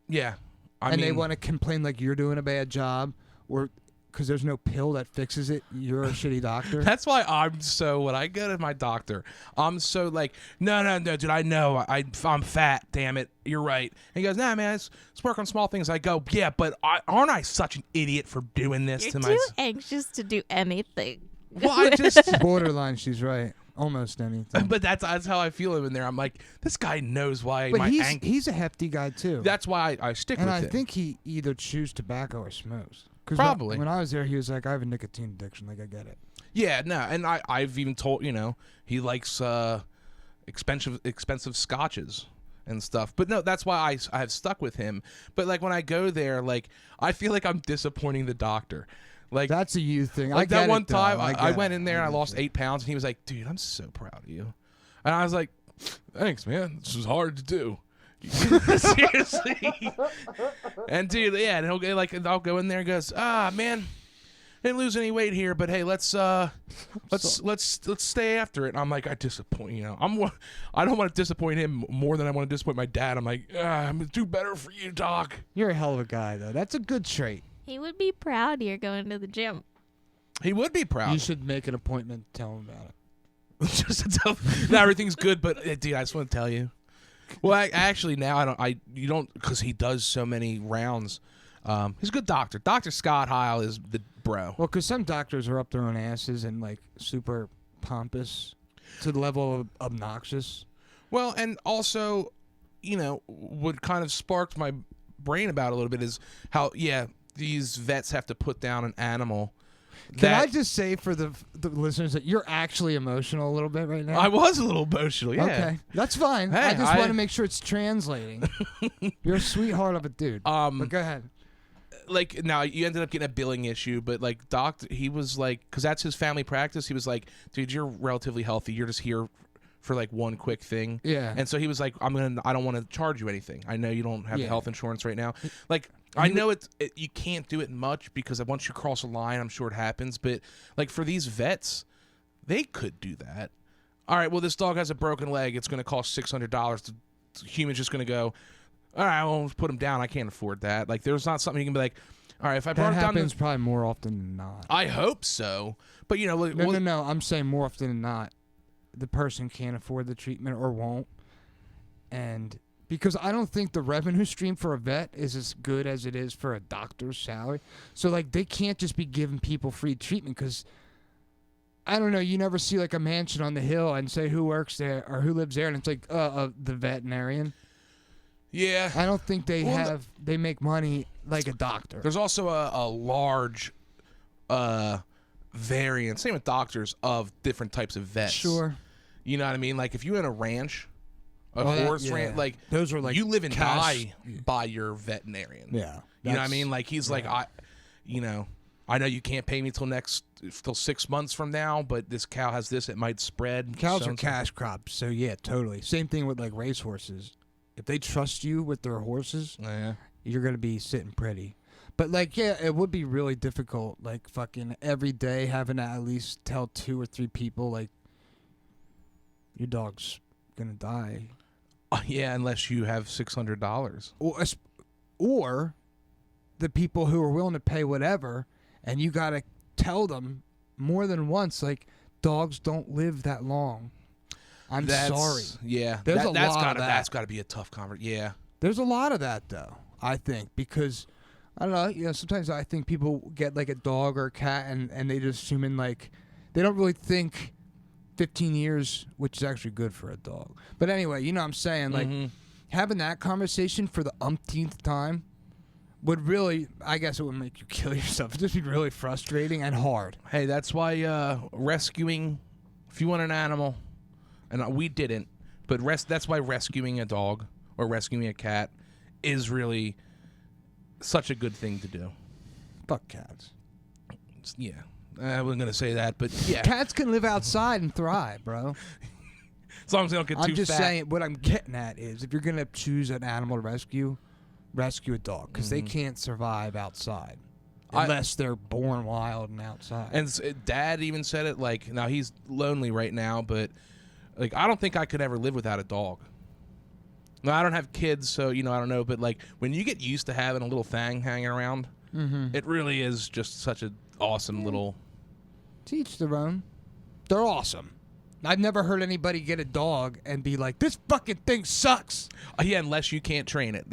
Speaker 1: Yeah.
Speaker 2: I mean, they want to complain like you're doing a bad job or because there's no pill that fixes it. You're a shitty doctor.
Speaker 1: That's why when I go to my doctor, I'm so like, no, dude, I know I'm fat, damn it, you're right. And he goes, nah, man, let's work on small things. I go, yeah, but aren't I such an idiot for doing this to myself?
Speaker 3: You're too anxious to do anything.
Speaker 1: Well, I just
Speaker 2: borderline, she's right. Almost anything.
Speaker 1: But that's how I feel him in there. I'm like, this guy knows why
Speaker 2: but he's a hefty guy too.
Speaker 1: That's why I stick with him. And
Speaker 2: I think he either chews tobacco or smokes.
Speaker 1: Probably.
Speaker 2: When I was there, he was like, I have a nicotine addiction. Like, I get it.
Speaker 1: Yeah, no, and I've even told, he likes expensive scotches and stuff. But no, that's why I have stuck with him. But, like, when I go there, like, I feel like I'm disappointing the doctor. Like,
Speaker 2: that's a you thing.
Speaker 1: Like, that one time, I went
Speaker 2: it.
Speaker 1: in there and I lost 8 pounds, and he was like, dude, I'm so proud of you. And I was like, thanks, man. This is hard to do. Seriously. And dude, yeah, and he'll go, like, I'll go in there and goes, man, didn't lose any weight here, but hey, let's stay after it. And I'm like, I disappoint, I don't want to disappoint him more than I want to disappoint my dad. I'm like, I'm gonna do better for you, doc.
Speaker 2: You're a hell of a guy, though. That's a good trait.
Speaker 3: He would be proud you're going to the gym.
Speaker 1: He would be proud.
Speaker 2: You should make an appointment. Tell him about it.
Speaker 1: Just to tell him, no, everything's good, but dude, I just want to tell you. Well, actually, now you don't, because he does so many rounds. He's a good doctor. Dr. Scott Heil is the bro.
Speaker 2: Well, because some doctors are up their own asses and, like, super pompous to the level of obnoxious.
Speaker 1: Well, and also, what kind of sparked my brain about it a little bit is how, these vets have to put down an animal.
Speaker 2: Can I just say for the listeners that you're actually emotional a little bit right now?
Speaker 1: I was a little emotional, yeah.
Speaker 2: Okay, that's fine.
Speaker 1: Hey,
Speaker 2: I just want to make sure it's translating. You're a sweetheart of a dude. But go ahead.
Speaker 1: Like, now, you ended up getting a billing issue, but, like, he was like, because that's his family practice, he was like, dude, you're relatively healthy. You're just here for, like, one quick thing.
Speaker 2: Yeah.
Speaker 1: And so he was like, I don't want to charge you anything. I know you don't have health insurance right now. Like, I know you can't do it much because once you cross a line, I'm sure it happens. But, like, for these vets, they could do that. All right, well, this dog has a broken leg. It's going to cost $600. The human's just going to go, all right, I won't put him down. I can't afford that. Like, there's not something you can be like, all right, if I
Speaker 2: That
Speaker 1: brought it down
Speaker 2: happens probably more often than not.
Speaker 1: I hope so. But, you know, like,
Speaker 2: No. I'm saying more often than not, the person can't afford the treatment or won't. And because I don't think the revenue stream for a vet is as good as it is for a doctor's salary. So, like, they can't just be giving people free treatment because, I don't know, you never see, like, a mansion on the hill and say who works there or who lives there, and it's like, the veterinarian.
Speaker 1: Yeah.
Speaker 2: I don't think they they make money like a doctor.
Speaker 1: There's also a large variance, same with doctors, of different types of vets.
Speaker 2: Sure.
Speaker 1: You know what I mean? Like, if you're in a ranch, horse ranch, like,
Speaker 2: those are like
Speaker 1: you live and
Speaker 2: cash.
Speaker 1: die by your veterinarian.
Speaker 2: Yeah.
Speaker 1: You know what I mean? Like, he's like, I know you can't pay me till 6 months from now, but this cow has this, it might spread.
Speaker 2: Cows are cash crops, so yeah, totally. Same thing with like racehorses. If they trust you with their horses, you're gonna be sitting pretty. But like, yeah, it would be really difficult. Like fucking every day having to at least tell 2 or 3 people like your dog's gonna die.
Speaker 1: Yeah, unless you have $600.
Speaker 2: Or the people who are willing to pay whatever, and you gotta tell them more than once, like, dogs don't live that long. I'm sorry.
Speaker 1: Yeah,
Speaker 2: that's gotta
Speaker 1: that's gotta be a tough conversation. Yeah,
Speaker 2: there's a lot of that though. I think because I don't know. You know, sometimes I think people get like a dog or a cat, and they just assume like they don't really think 15 years, which is actually good for a dog. But anyway, you know what I'm saying? Like, having that conversation for the umpteenth time would really, I guess it would make you kill yourself. It'd just be really frustrating and hard.
Speaker 1: Hey, that's why rescuing, if you want an animal, and we didn't, but that's why rescuing a dog or rescuing a cat is really such a good thing to do.
Speaker 2: Fuck cats.
Speaker 1: Yeah. I wasn't going to say that, but yeah.
Speaker 2: Cats can live outside and thrive, bro.
Speaker 1: As long as they don't get too fat.
Speaker 2: I'm just saying, what I'm getting at is, if you're going to choose an animal to rescue a dog, because they can't survive outside unless they're born wild and outside.
Speaker 1: And Dad even said it, like, now he's lonely right now, but like, I don't think I could ever live without a dog. No, I don't have kids, so, you know, I don't know, but like, when you get used to having a little thing hanging around, it really is just such an awesome little...
Speaker 2: To each their own. They're awesome. I've never heard anybody get a dog and be like, this fucking thing sucks.
Speaker 1: Yeah, unless you can't train it.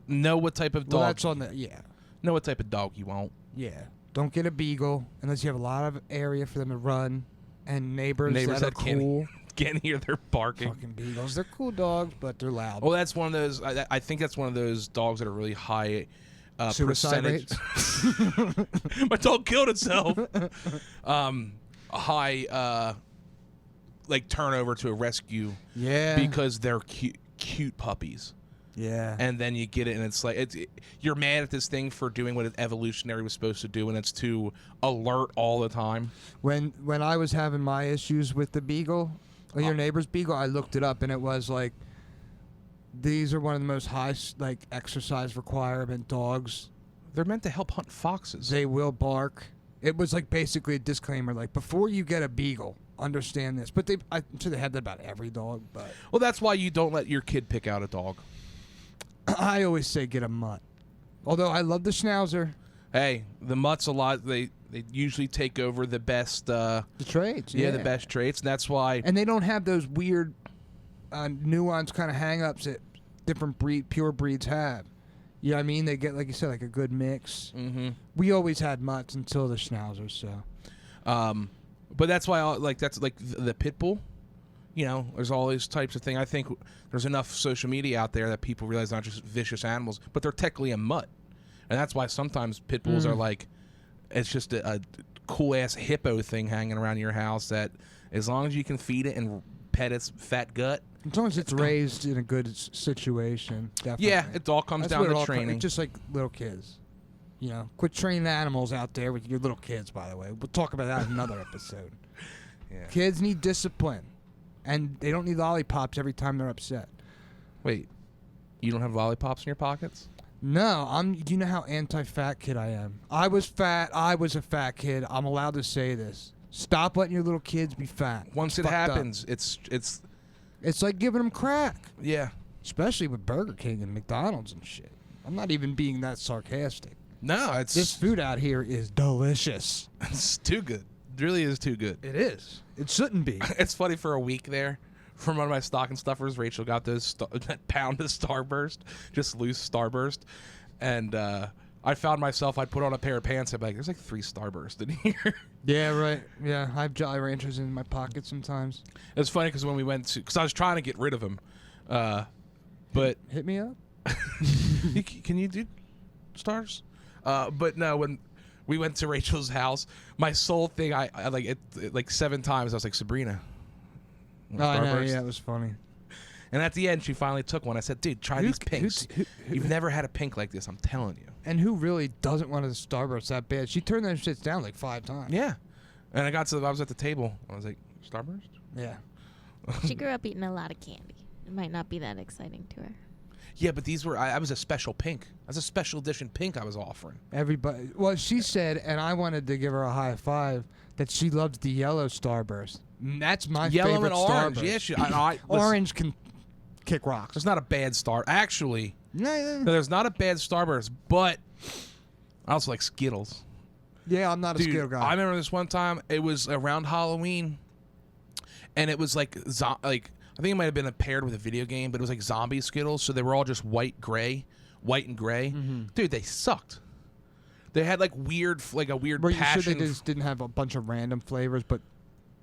Speaker 1: Know what type of dog.
Speaker 2: Well, that's on the, yeah.
Speaker 1: Know what type of dog you want.
Speaker 2: Yeah. Don't get a beagle unless you have a lot of area for them to run, and neighbors that are cool.
Speaker 1: Can't hear their barking.
Speaker 2: Fucking beagles. They're cool dogs, but they're loud.
Speaker 1: Well, that's one of those, I think that's one of those dogs that are really high
Speaker 2: suicide
Speaker 1: percentage.
Speaker 2: rates.
Speaker 1: My dog killed itself. High like turnover to a rescue.
Speaker 2: Yeah.
Speaker 1: Because they're cute puppies.
Speaker 2: Yeah.
Speaker 1: And then you get it, and it's like you're mad at this thing for doing what evolutionary was supposed to do, and it's to alert all the time.
Speaker 2: When I was having my issues with the beagle, or your neighbor's beagle, I looked it up, and it was like, these are one of the most high like exercise requirement dogs.
Speaker 1: They're meant to help hunt foxes.
Speaker 2: They will bark. It was like basically a disclaimer, like, before you get a beagle, understand this. But I'm sure they had that about every dog. But
Speaker 1: well, that's why you don't let your kid pick out a dog.
Speaker 2: I always say get a mutt. Although I love the schnauzer.
Speaker 1: Hey, the mutt's a lot. They usually take over the best. The
Speaker 2: traits.
Speaker 1: Yeah, the best traits, and that's why.
Speaker 2: And they don't have those weird, nuanced kind of hang-ups that different pure breeds have. You know what I mean? They get, like you said, like a good mix. Mm-hmm. We always had mutts until the schnauzers, so.
Speaker 1: But that's why, that's like the pit bull. You know, there's all these types of things. I think there's enough social media out there that people realize they're not just vicious animals, but they're technically a mutt. And that's why sometimes pit bulls are like, it's just a cool-ass hippo thing hanging around your house that as long as you can feed it and pet its fat gut.
Speaker 2: As long as it's raised in a good situation, definitely.
Speaker 1: Yeah, it all comes down to training.
Speaker 2: It's just like little kids. You know, quit training animals out there with your little kids, by the way. We'll talk about that in another episode. Yeah. Kids need discipline. And they don't need lollipops every time they're upset.
Speaker 1: Wait, you don't have lollipops in your pockets?
Speaker 2: No, do you know how anti-fat kid I am? I was fat. I was a fat kid. I'm allowed to say this. Stop letting your little kids be fat.
Speaker 1: Once it happens, it's
Speaker 2: like giving them crack.
Speaker 1: Yeah.
Speaker 2: especially with Burger King and McDonald's and shit. I'm not even being that sarcastic.
Speaker 1: No,
Speaker 2: This food out here is delicious.
Speaker 1: it's too good. It really is too good.
Speaker 2: It is. It shouldn't be.
Speaker 1: It's funny, for a week there, from one of my stocking stuffers, Rachel got that pound of Starburst, just loose Starburst, and I found myself, I'd put on a pair of pants, I'd be like, there's like 3 Starburst in here.
Speaker 2: Yeah, right. Yeah, I have Jolly Ranchers in my pocket sometimes.
Speaker 1: It's funny because when we went to, because I was trying to get rid of them, but
Speaker 2: Hit me up.
Speaker 1: can you do stars? But no, when we went to Rachel's house, my sole thing, I like it like 7 times. I was like, Sabrina.
Speaker 2: Oh, I know. Yeah, it was funny.
Speaker 1: And at the end, she finally took one. I said, dude, try these pinks. You've never had a pink like this. I'm telling you.
Speaker 2: And who really doesn't want a Starburst that bad? She turned those shits down like 5 times.
Speaker 1: Yeah. And I was at the table. I was like, Starburst?
Speaker 2: Yeah.
Speaker 3: She grew up eating a lot of candy. It might not be that exciting to her.
Speaker 1: Yeah, but these were, I was a special pink. I was a special edition pink I was offering.
Speaker 2: Everybody. Well, she said, and I wanted to give her a high five, that she loves the yellow Starburst. And that's my
Speaker 1: Yellow
Speaker 2: favorite
Speaker 1: and orange.
Speaker 2: Starburst.
Speaker 1: Yeah,
Speaker 2: Orange can kick rocks.
Speaker 1: It's not a bad star. Actually,
Speaker 2: No,
Speaker 1: there's not a bad Starburst, but I also like Skittles.
Speaker 2: yeah, I'm not a Skittle guy.
Speaker 1: I remember this one time. It was around Halloween, and it was like I think it might have been paired with a video game, but it was like zombie Skittles. So they were all just white and gray.
Speaker 2: Mm-hmm.
Speaker 1: Dude, they sucked. They had like a weird
Speaker 2: Were you
Speaker 1: passion.
Speaker 2: sure they just didn't have a bunch of random flavors, but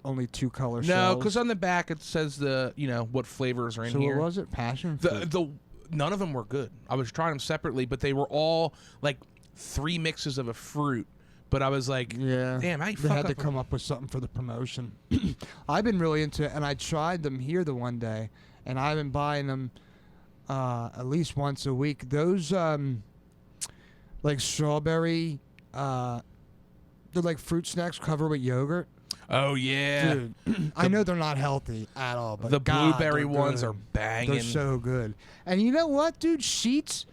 Speaker 2: only 2 color
Speaker 1: No,
Speaker 2: shells?
Speaker 1: because on the back it says what flavors are in
Speaker 2: so
Speaker 1: here.
Speaker 2: what was it? Passion fruit?
Speaker 1: None of them were good. I was trying them separately, but they were all like 3 mixes of a fruit. But I was like,
Speaker 2: yeah,
Speaker 1: damn, I
Speaker 2: they had to come up with something for the promotion. I've been really into it, and I tried them here the one day, and I've been buying them at least once a week. Those like strawberry, they're like fruit snacks covered with yogurt.
Speaker 1: Oh yeah,
Speaker 2: Dude, I know they're not healthy at all, but
Speaker 1: the
Speaker 2: God,
Speaker 1: blueberry
Speaker 2: they're
Speaker 1: ones
Speaker 2: good.
Speaker 1: are banging.
Speaker 2: They're so good. And you know what, dude? Sheets.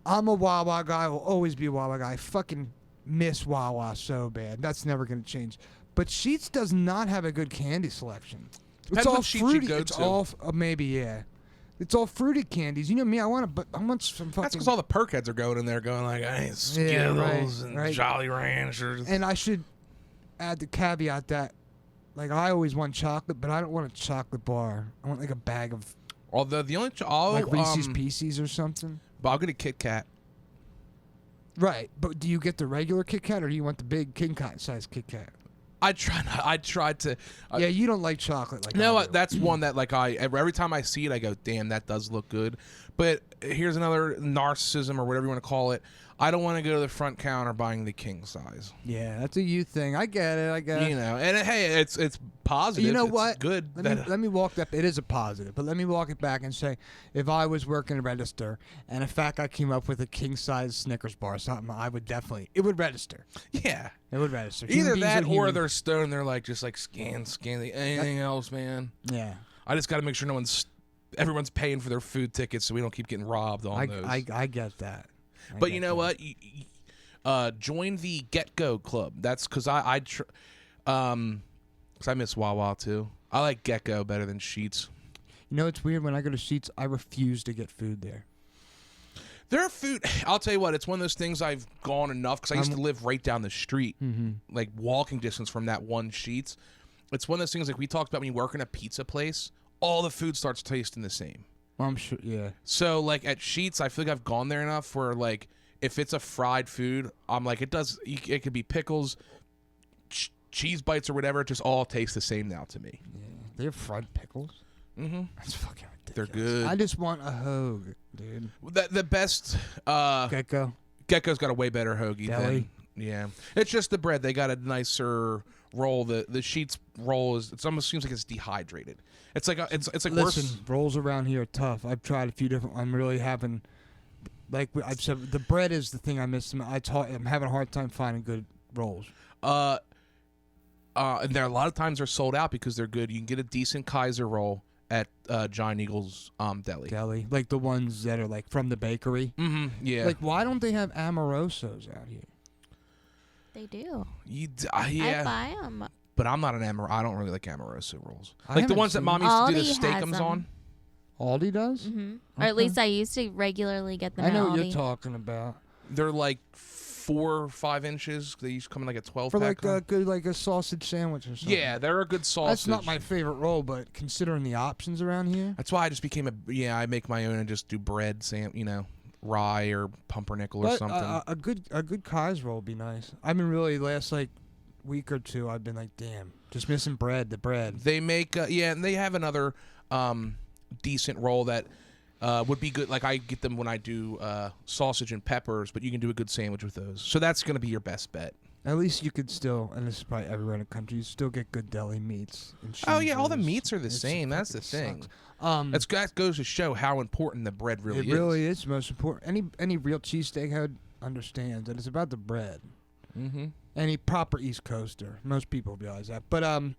Speaker 2: I'm a Wawa guy. Will always be a Wawa guy. I fucking miss Wawa so bad. That's never gonna change. But Sheets does not have a good candy selection.
Speaker 1: Depends
Speaker 2: It's all
Speaker 1: what Sheets you
Speaker 2: fruity.
Speaker 1: go
Speaker 2: It's
Speaker 1: to.
Speaker 2: all maybe yeah. It's all fruited candies. You know me. I want some fucking.
Speaker 1: That's because all the perk heads are going in there, going like, "Hey, Skittles and
Speaker 2: right.
Speaker 1: Jolly Ranchers."
Speaker 2: And I should add the caveat that, like, I always want chocolate, but I don't want a chocolate bar. I want like a bag of
Speaker 1: Although the only
Speaker 2: like Reese's Pieces or something.
Speaker 1: but I'll get a Kit Kat.
Speaker 2: Right, but do you get the regular Kit Kat or do you want the big King Kat size Kit Kat?
Speaker 1: I tried to.
Speaker 2: Yeah, you don't like chocolate like
Speaker 1: No,
Speaker 2: I do.
Speaker 1: that's one that like every time I see it, I go, "Damn, that does look good." But here's another narcissism or whatever you want to call it. I don't want to go to the front counter buying the king size.
Speaker 2: Yeah, that's a you thing. I get it. I guess.
Speaker 1: You know, and hey, it's positive.
Speaker 2: You know
Speaker 1: It's
Speaker 2: what?
Speaker 1: Good.
Speaker 2: Let me walk that. It is a positive, but let me walk it back and say, if I was working a register and a fat guy came up with a king size Snickers bar or something, I would definitely. It would register.
Speaker 1: Yeah.
Speaker 2: It would register.
Speaker 1: Either
Speaker 2: Human beings
Speaker 1: that
Speaker 2: are
Speaker 1: or
Speaker 2: human.
Speaker 1: they're stoned. They're like just like scan anything else, man.
Speaker 2: Yeah.
Speaker 1: I just got to make sure everyone's paying for their food tickets, so we don't keep getting robbed on those.
Speaker 2: I get that.
Speaker 1: But you know what? Join the Get Go Club. That's because because I miss Wawa too. I like Get Go better than Sheets.
Speaker 2: You know, it's weird. When I go to Sheets, I refuse to get food there.
Speaker 1: Their food, I'll tell you what, it's one of those things I've gone enough because I used to live right down the street, like walking distance from that one Sheets. It's one of those things like we talked about when you work in a pizza place, all the food starts tasting the same.
Speaker 2: Well, I'm sure. Yeah.
Speaker 1: So like at Sheets, I feel like I've gone there enough where like if it's a fried food, I'm like it could be pickles, cheese bites or whatever. It just all tastes the same now to me.
Speaker 2: Yeah. They have fried pickles.
Speaker 1: Mm-hmm.
Speaker 2: That's fucking ridiculous.
Speaker 1: They're good.
Speaker 2: I just want a hoagie, dude.
Speaker 1: The best
Speaker 2: Gecko.
Speaker 1: Gecko's got a way better hoagie
Speaker 2: Deli.
Speaker 1: yeah. It's just the bread. They got a nicer roll. The Sheets roll it almost seems like it's dehydrated. It's like it's like
Speaker 2: Listen,
Speaker 1: worse.
Speaker 2: rolls around here are tough. I've tried a few different. I'm really having, like I've said, the bread is the thing I miss. I'm having a hard time finding good rolls.
Speaker 1: And there a lot of times they're sold out because they're good. You can get a decent Kaiser roll at Giant Eagle's deli.
Speaker 2: Like the ones that are like from the bakery.
Speaker 1: Mm-hmm. Yeah.
Speaker 2: Like, why don't they have Amorosos out here?
Speaker 3: They do.
Speaker 1: Yeah.
Speaker 3: I buy them.
Speaker 1: But I'm not an I don't really like Amoroso rolls.
Speaker 2: I
Speaker 1: Like the
Speaker 2: haven't
Speaker 1: ones that
Speaker 2: seen-
Speaker 1: Mom used to do the
Speaker 3: Aldi has
Speaker 1: steakums
Speaker 3: them.
Speaker 1: on.
Speaker 2: Aldi does?
Speaker 3: Mm-hmm. Or at least I used to regularly get them
Speaker 2: I
Speaker 3: at
Speaker 2: know
Speaker 3: Aldi.
Speaker 2: what you're talking about.
Speaker 1: They're like 4 or 5 inches. They used to come in like a 12
Speaker 2: For
Speaker 1: pack.
Speaker 2: like a good like a sausage sandwich or something.
Speaker 1: Yeah, they're a good sausage.
Speaker 2: That's not my favorite roll, but considering the options around here.
Speaker 1: That's why I just became I make my own and just do bread, rye or pumpernickel or something.
Speaker 2: A good Kai's roll would be nice. I've been really last like week or two. I've been like, damn, just missing bread. The bread.
Speaker 1: They make and they have another decent roll that would be good. Like I get them when I do sausage and peppers, but you can do a good sandwich with those. So that's going to be your best bet.
Speaker 2: At least you could still, and this is probably everywhere in the country, you still get good deli meats and cheeses.
Speaker 1: Oh yeah, all the meats are the same. That's the thing. That goes to show how important the bread really is.
Speaker 2: It really is most important. Any real cheesesteak head understands that it's about the bread.
Speaker 1: Mm-hmm.
Speaker 2: Any proper East Coaster, most people realize that. But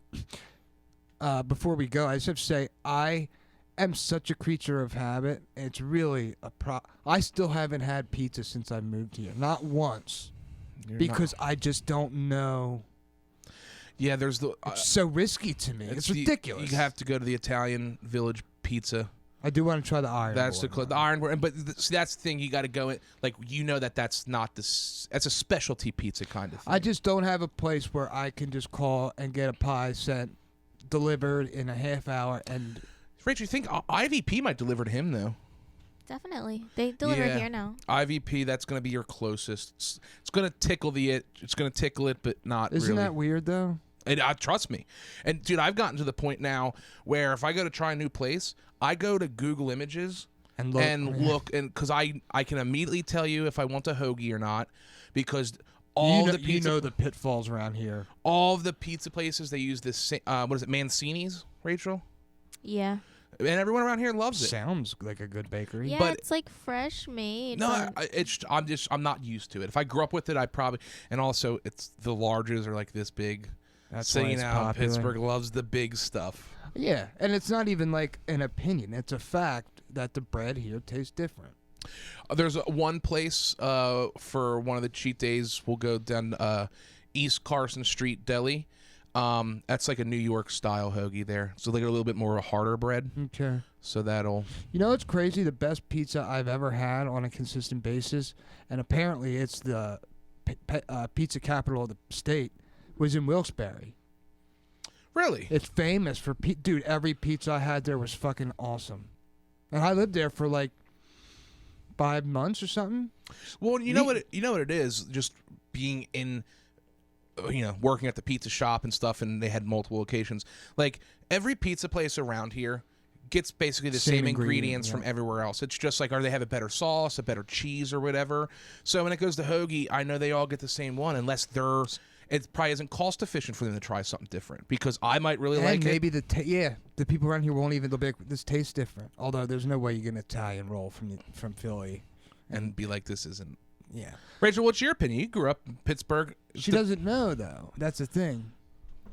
Speaker 2: before we go, I just have to say I am such a creature of habit. It's really I still haven't had pizza since I moved here, not once. Because I just don't know.
Speaker 1: Yeah, there's the.
Speaker 2: It's so risky to me. It's ridiculous.
Speaker 1: You have to go to the Italian Village Pizza.
Speaker 2: I do want to try the Iron.
Speaker 1: That's
Speaker 2: Board,
Speaker 1: the Iron Board, but see, that's the thing. You got to go in that's not that's a specialty pizza kind of thing.
Speaker 2: I just don't have a place where I can just call and get a pie sent, delivered in a half hour. And
Speaker 1: Rachel, you think IVP might deliver to him though?
Speaker 3: Definitely. They deliver here now.
Speaker 1: IVP, that's going to be your closest. It's going to tickle It's going to tickle it, but not really.
Speaker 2: Isn't that weird, though?
Speaker 1: And trust me. And, dude, I've gotten to the point now where if I go to try a new place, I go to Google Images and look. And because I can immediately tell you if I want a hoagie or not, because the pizza...
Speaker 2: the pitfalls around here.
Speaker 1: All of the pizza places, they use this, what is it, Mancini's, Rachel?
Speaker 3: Yeah.
Speaker 1: And everyone around here loves it.
Speaker 2: Sounds like a good bakery.
Speaker 3: Yeah,
Speaker 1: but
Speaker 3: it's like fresh made.
Speaker 1: No, I'm not used to it. If I grew up with it, I probably, and also it's the larges are like this big.
Speaker 2: That's
Speaker 1: so
Speaker 2: why it's popular.
Speaker 1: Pittsburgh loves the big stuff.
Speaker 2: Yeah, and it's not even like an opinion. It's a fact that the bread here tastes different.
Speaker 1: There's one place for one of the cheat days. We'll go down East Carson Street Deli. That's like a New York style hoagie there. So like a little bit more harder bread.
Speaker 2: Okay.
Speaker 1: So that'll.
Speaker 2: You know what's crazy? The best pizza I've ever had on a consistent basis, and apparently it's the pizza capital of the state, was in Wilkes-Barre.
Speaker 1: Really?
Speaker 2: It's famous for dude. Every pizza I had there was fucking awesome, and I lived there for like 5 months or something.
Speaker 1: Well, you know what it is. Just being in. Working at the pizza shop and stuff, and they had multiple locations. Like, every pizza place around here gets basically the same ingredients from everywhere else. It's just like, or they have a better sauce, a better cheese, or whatever. So when it goes to hoagie, I know they all get the same one, unless it probably isn't cost efficient for them to try something different, because I might really like it.
Speaker 2: Maybe the people around here won't even, they'll be like, this tastes different. Although there's no way you get an Italian roll from Philly.
Speaker 1: And be like, this isn't.
Speaker 2: Yeah.
Speaker 1: Rachel, what's your opinion? You grew up in Pittsburgh.
Speaker 2: She doesn't know, though. That's the thing.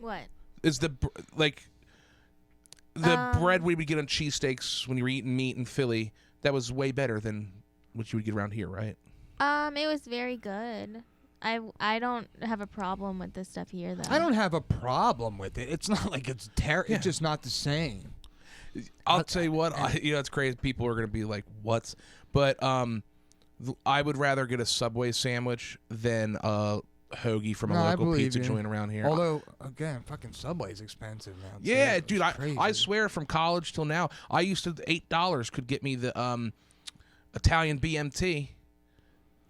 Speaker 3: What?
Speaker 1: Is the bread we would get on cheesesteaks when you were eating meat in Philly, that was way better than what you would get around here, right?
Speaker 3: It was very good. I don't have a problem with this stuff here, though.
Speaker 2: I don't have a problem with it. It's not like it's terrible.
Speaker 1: Yeah.
Speaker 2: It's just not the same.
Speaker 1: I'll tell you what. It's crazy. People are going to be like, "What?" But I would rather get a Subway sandwich than a hoagie from a local pizza joint around here.
Speaker 2: Although, again, fucking Subway's expensive now.
Speaker 1: Yeah, dude. I swear, from college till now, I used to $8 could get me the Italian BMT,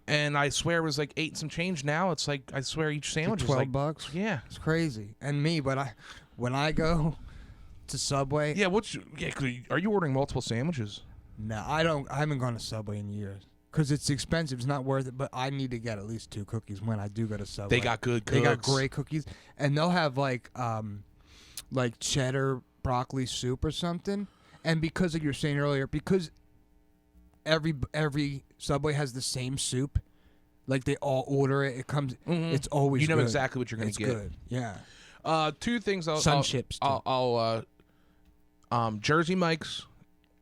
Speaker 1: and I swear it was like 8 and some change. Now it's like, I swear each sandwich is like
Speaker 2: $12.
Speaker 1: Yeah,
Speaker 2: it's crazy. And me, but when I go to Subway,
Speaker 1: are you ordering multiple sandwiches?
Speaker 2: No, I don't. I haven't gone to Subway in years. Because it's expensive, it's not worth it. But I need to get at least 2 cookies when I do go to Subway.
Speaker 1: They got good cookies.
Speaker 2: They got great cookies, and they'll have like cheddar broccoli soup or something. And because of you're saying earlier, because every Subway has the same soup, like they all order it. It comes. Mm-hmm. It's always
Speaker 1: you know
Speaker 2: good.
Speaker 1: exactly what you're going to get.
Speaker 2: Good. Yeah.
Speaker 1: 2 things.
Speaker 2: Chips.
Speaker 1: I'll Jersey Mike's.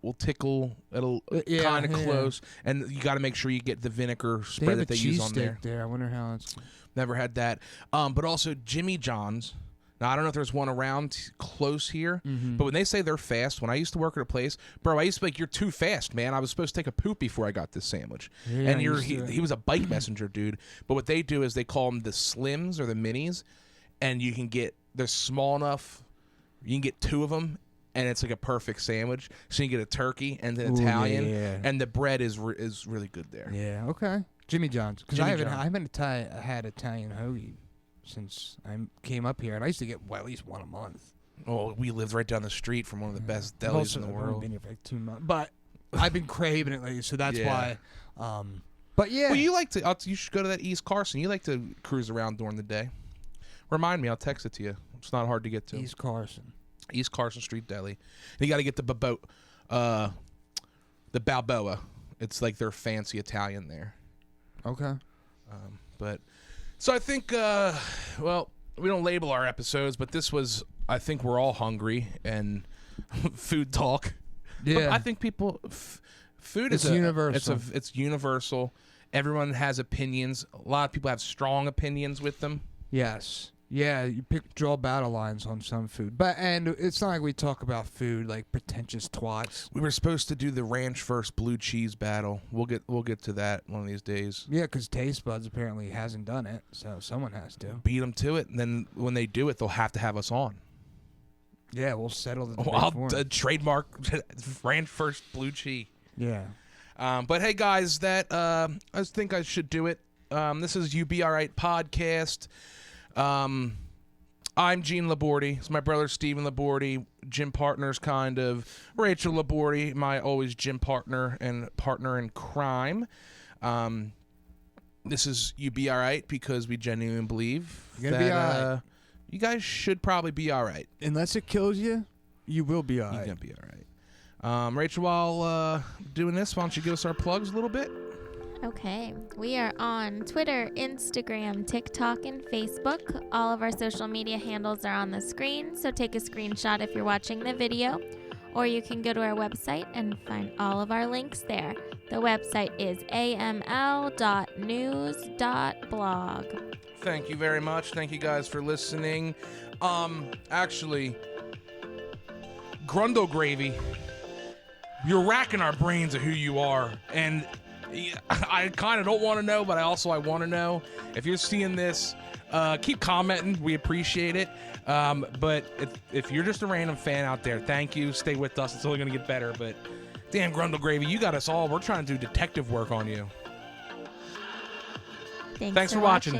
Speaker 1: Will tickle. It'll kind of close, and you got to make sure you get the vinegar spread that they use on there.
Speaker 2: I wonder how it's.
Speaker 1: Never had that. But also Jimmy John's. Now, I don't know if there's one around close here,
Speaker 2: Mm-hmm.
Speaker 1: but when they say they're fast, when I used to work at a place, bro, I used to be like, you're too fast, man. I was supposed to take a poop before I got this sandwich.
Speaker 2: Yeah,
Speaker 1: And
Speaker 2: I used to-
Speaker 1: he was a bike messenger, dude. But what they do is they call them the slims or the minis, and you can get, they're small enough, you can get 2 of them, and it's like a perfect sandwich. So you can get a turkey and an
Speaker 2: Ooh,
Speaker 1: Italian,
Speaker 2: yeah.
Speaker 1: and the bread is really good there.
Speaker 2: Yeah, okay. Jimmy John's. Because
Speaker 1: Jimmy
Speaker 2: I
Speaker 1: John's.
Speaker 2: haven't had Italian hoagie since I came up here, and I used to get at least one a month.
Speaker 1: Oh, we lived right down the street from one of the best
Speaker 2: I've
Speaker 1: delis
Speaker 2: also-
Speaker 1: in the
Speaker 2: I've only
Speaker 1: world.
Speaker 2: been here for like 2 months, but I've been craving it lately, so that's
Speaker 1: Yeah.
Speaker 2: why. But yeah,
Speaker 1: Well, you like to? You should go to that East Carson. You like to cruise around during the day. Remind me, I'll text it to you. It's not hard to get to.
Speaker 2: East Carson.
Speaker 1: East Carson Street Deli. You got to get the Balboa. It's like their fancy Italian there.
Speaker 2: Okay.
Speaker 1: But so I think, well, we don't label our episodes, but this was. I think we're all hungry and food talk. But
Speaker 2: Yeah.
Speaker 1: I think people. Food
Speaker 2: It's
Speaker 1: is
Speaker 2: universal.
Speaker 1: It's universal. Everyone has opinions. A lot of people have strong opinions with them.
Speaker 2: Yes. Yeah, you draw battle lines on some food. And it's not like we talk about food like pretentious twats.
Speaker 1: We were supposed to do the ranch versus blue cheese battle. We'll get to that one of these days.
Speaker 2: Yeah, because Taste Buds apparently hasn't done it, so someone has to.
Speaker 1: Beat them to it, and then when they do it, they'll have to have us on.
Speaker 2: Yeah, we'll settle the debate
Speaker 1: I'll
Speaker 2: for 'em.
Speaker 1: trademark ranch versus blue cheese.
Speaker 2: Yeah.
Speaker 1: But hey, guys, that I think I should do it. This is You Be Aight podcast. I'm Gene Labordi. It's my brother Stephen Labordi, gym partners, kind of. Rachel Labordi, my always gym partner and partner in crime. This is You Be Aight because we genuinely believe
Speaker 2: You're gonna be
Speaker 1: that
Speaker 2: alright.
Speaker 1: you guys should probably be all right.
Speaker 2: Unless it kills you, you will be all
Speaker 1: You're
Speaker 2: right.
Speaker 1: gonna be all right. Rachel, while doing this, why don't you give us our plugs a little bit?
Speaker 3: Okay. We are on Twitter, Instagram, TikTok, and Facebook. All of our social media handles are on the screen, so take a screenshot if you're watching the video, or you can go to our website and find all of our links there. The website is aml.news.blog.
Speaker 1: Thank you very much. Thank you guys for listening. Actually, Grundle Gravy, you're racking our brains of who you are, and I kind of don't want to know, but I want to know. If you're seeing this, keep commenting. We appreciate it. But if you're just a random fan out there, thank you. Stay with us. It's only going to get better. But damn, Grundle Gravy, you got us all. We're trying to do detective work on you.
Speaker 3: Thanks
Speaker 1: Thanks for watching.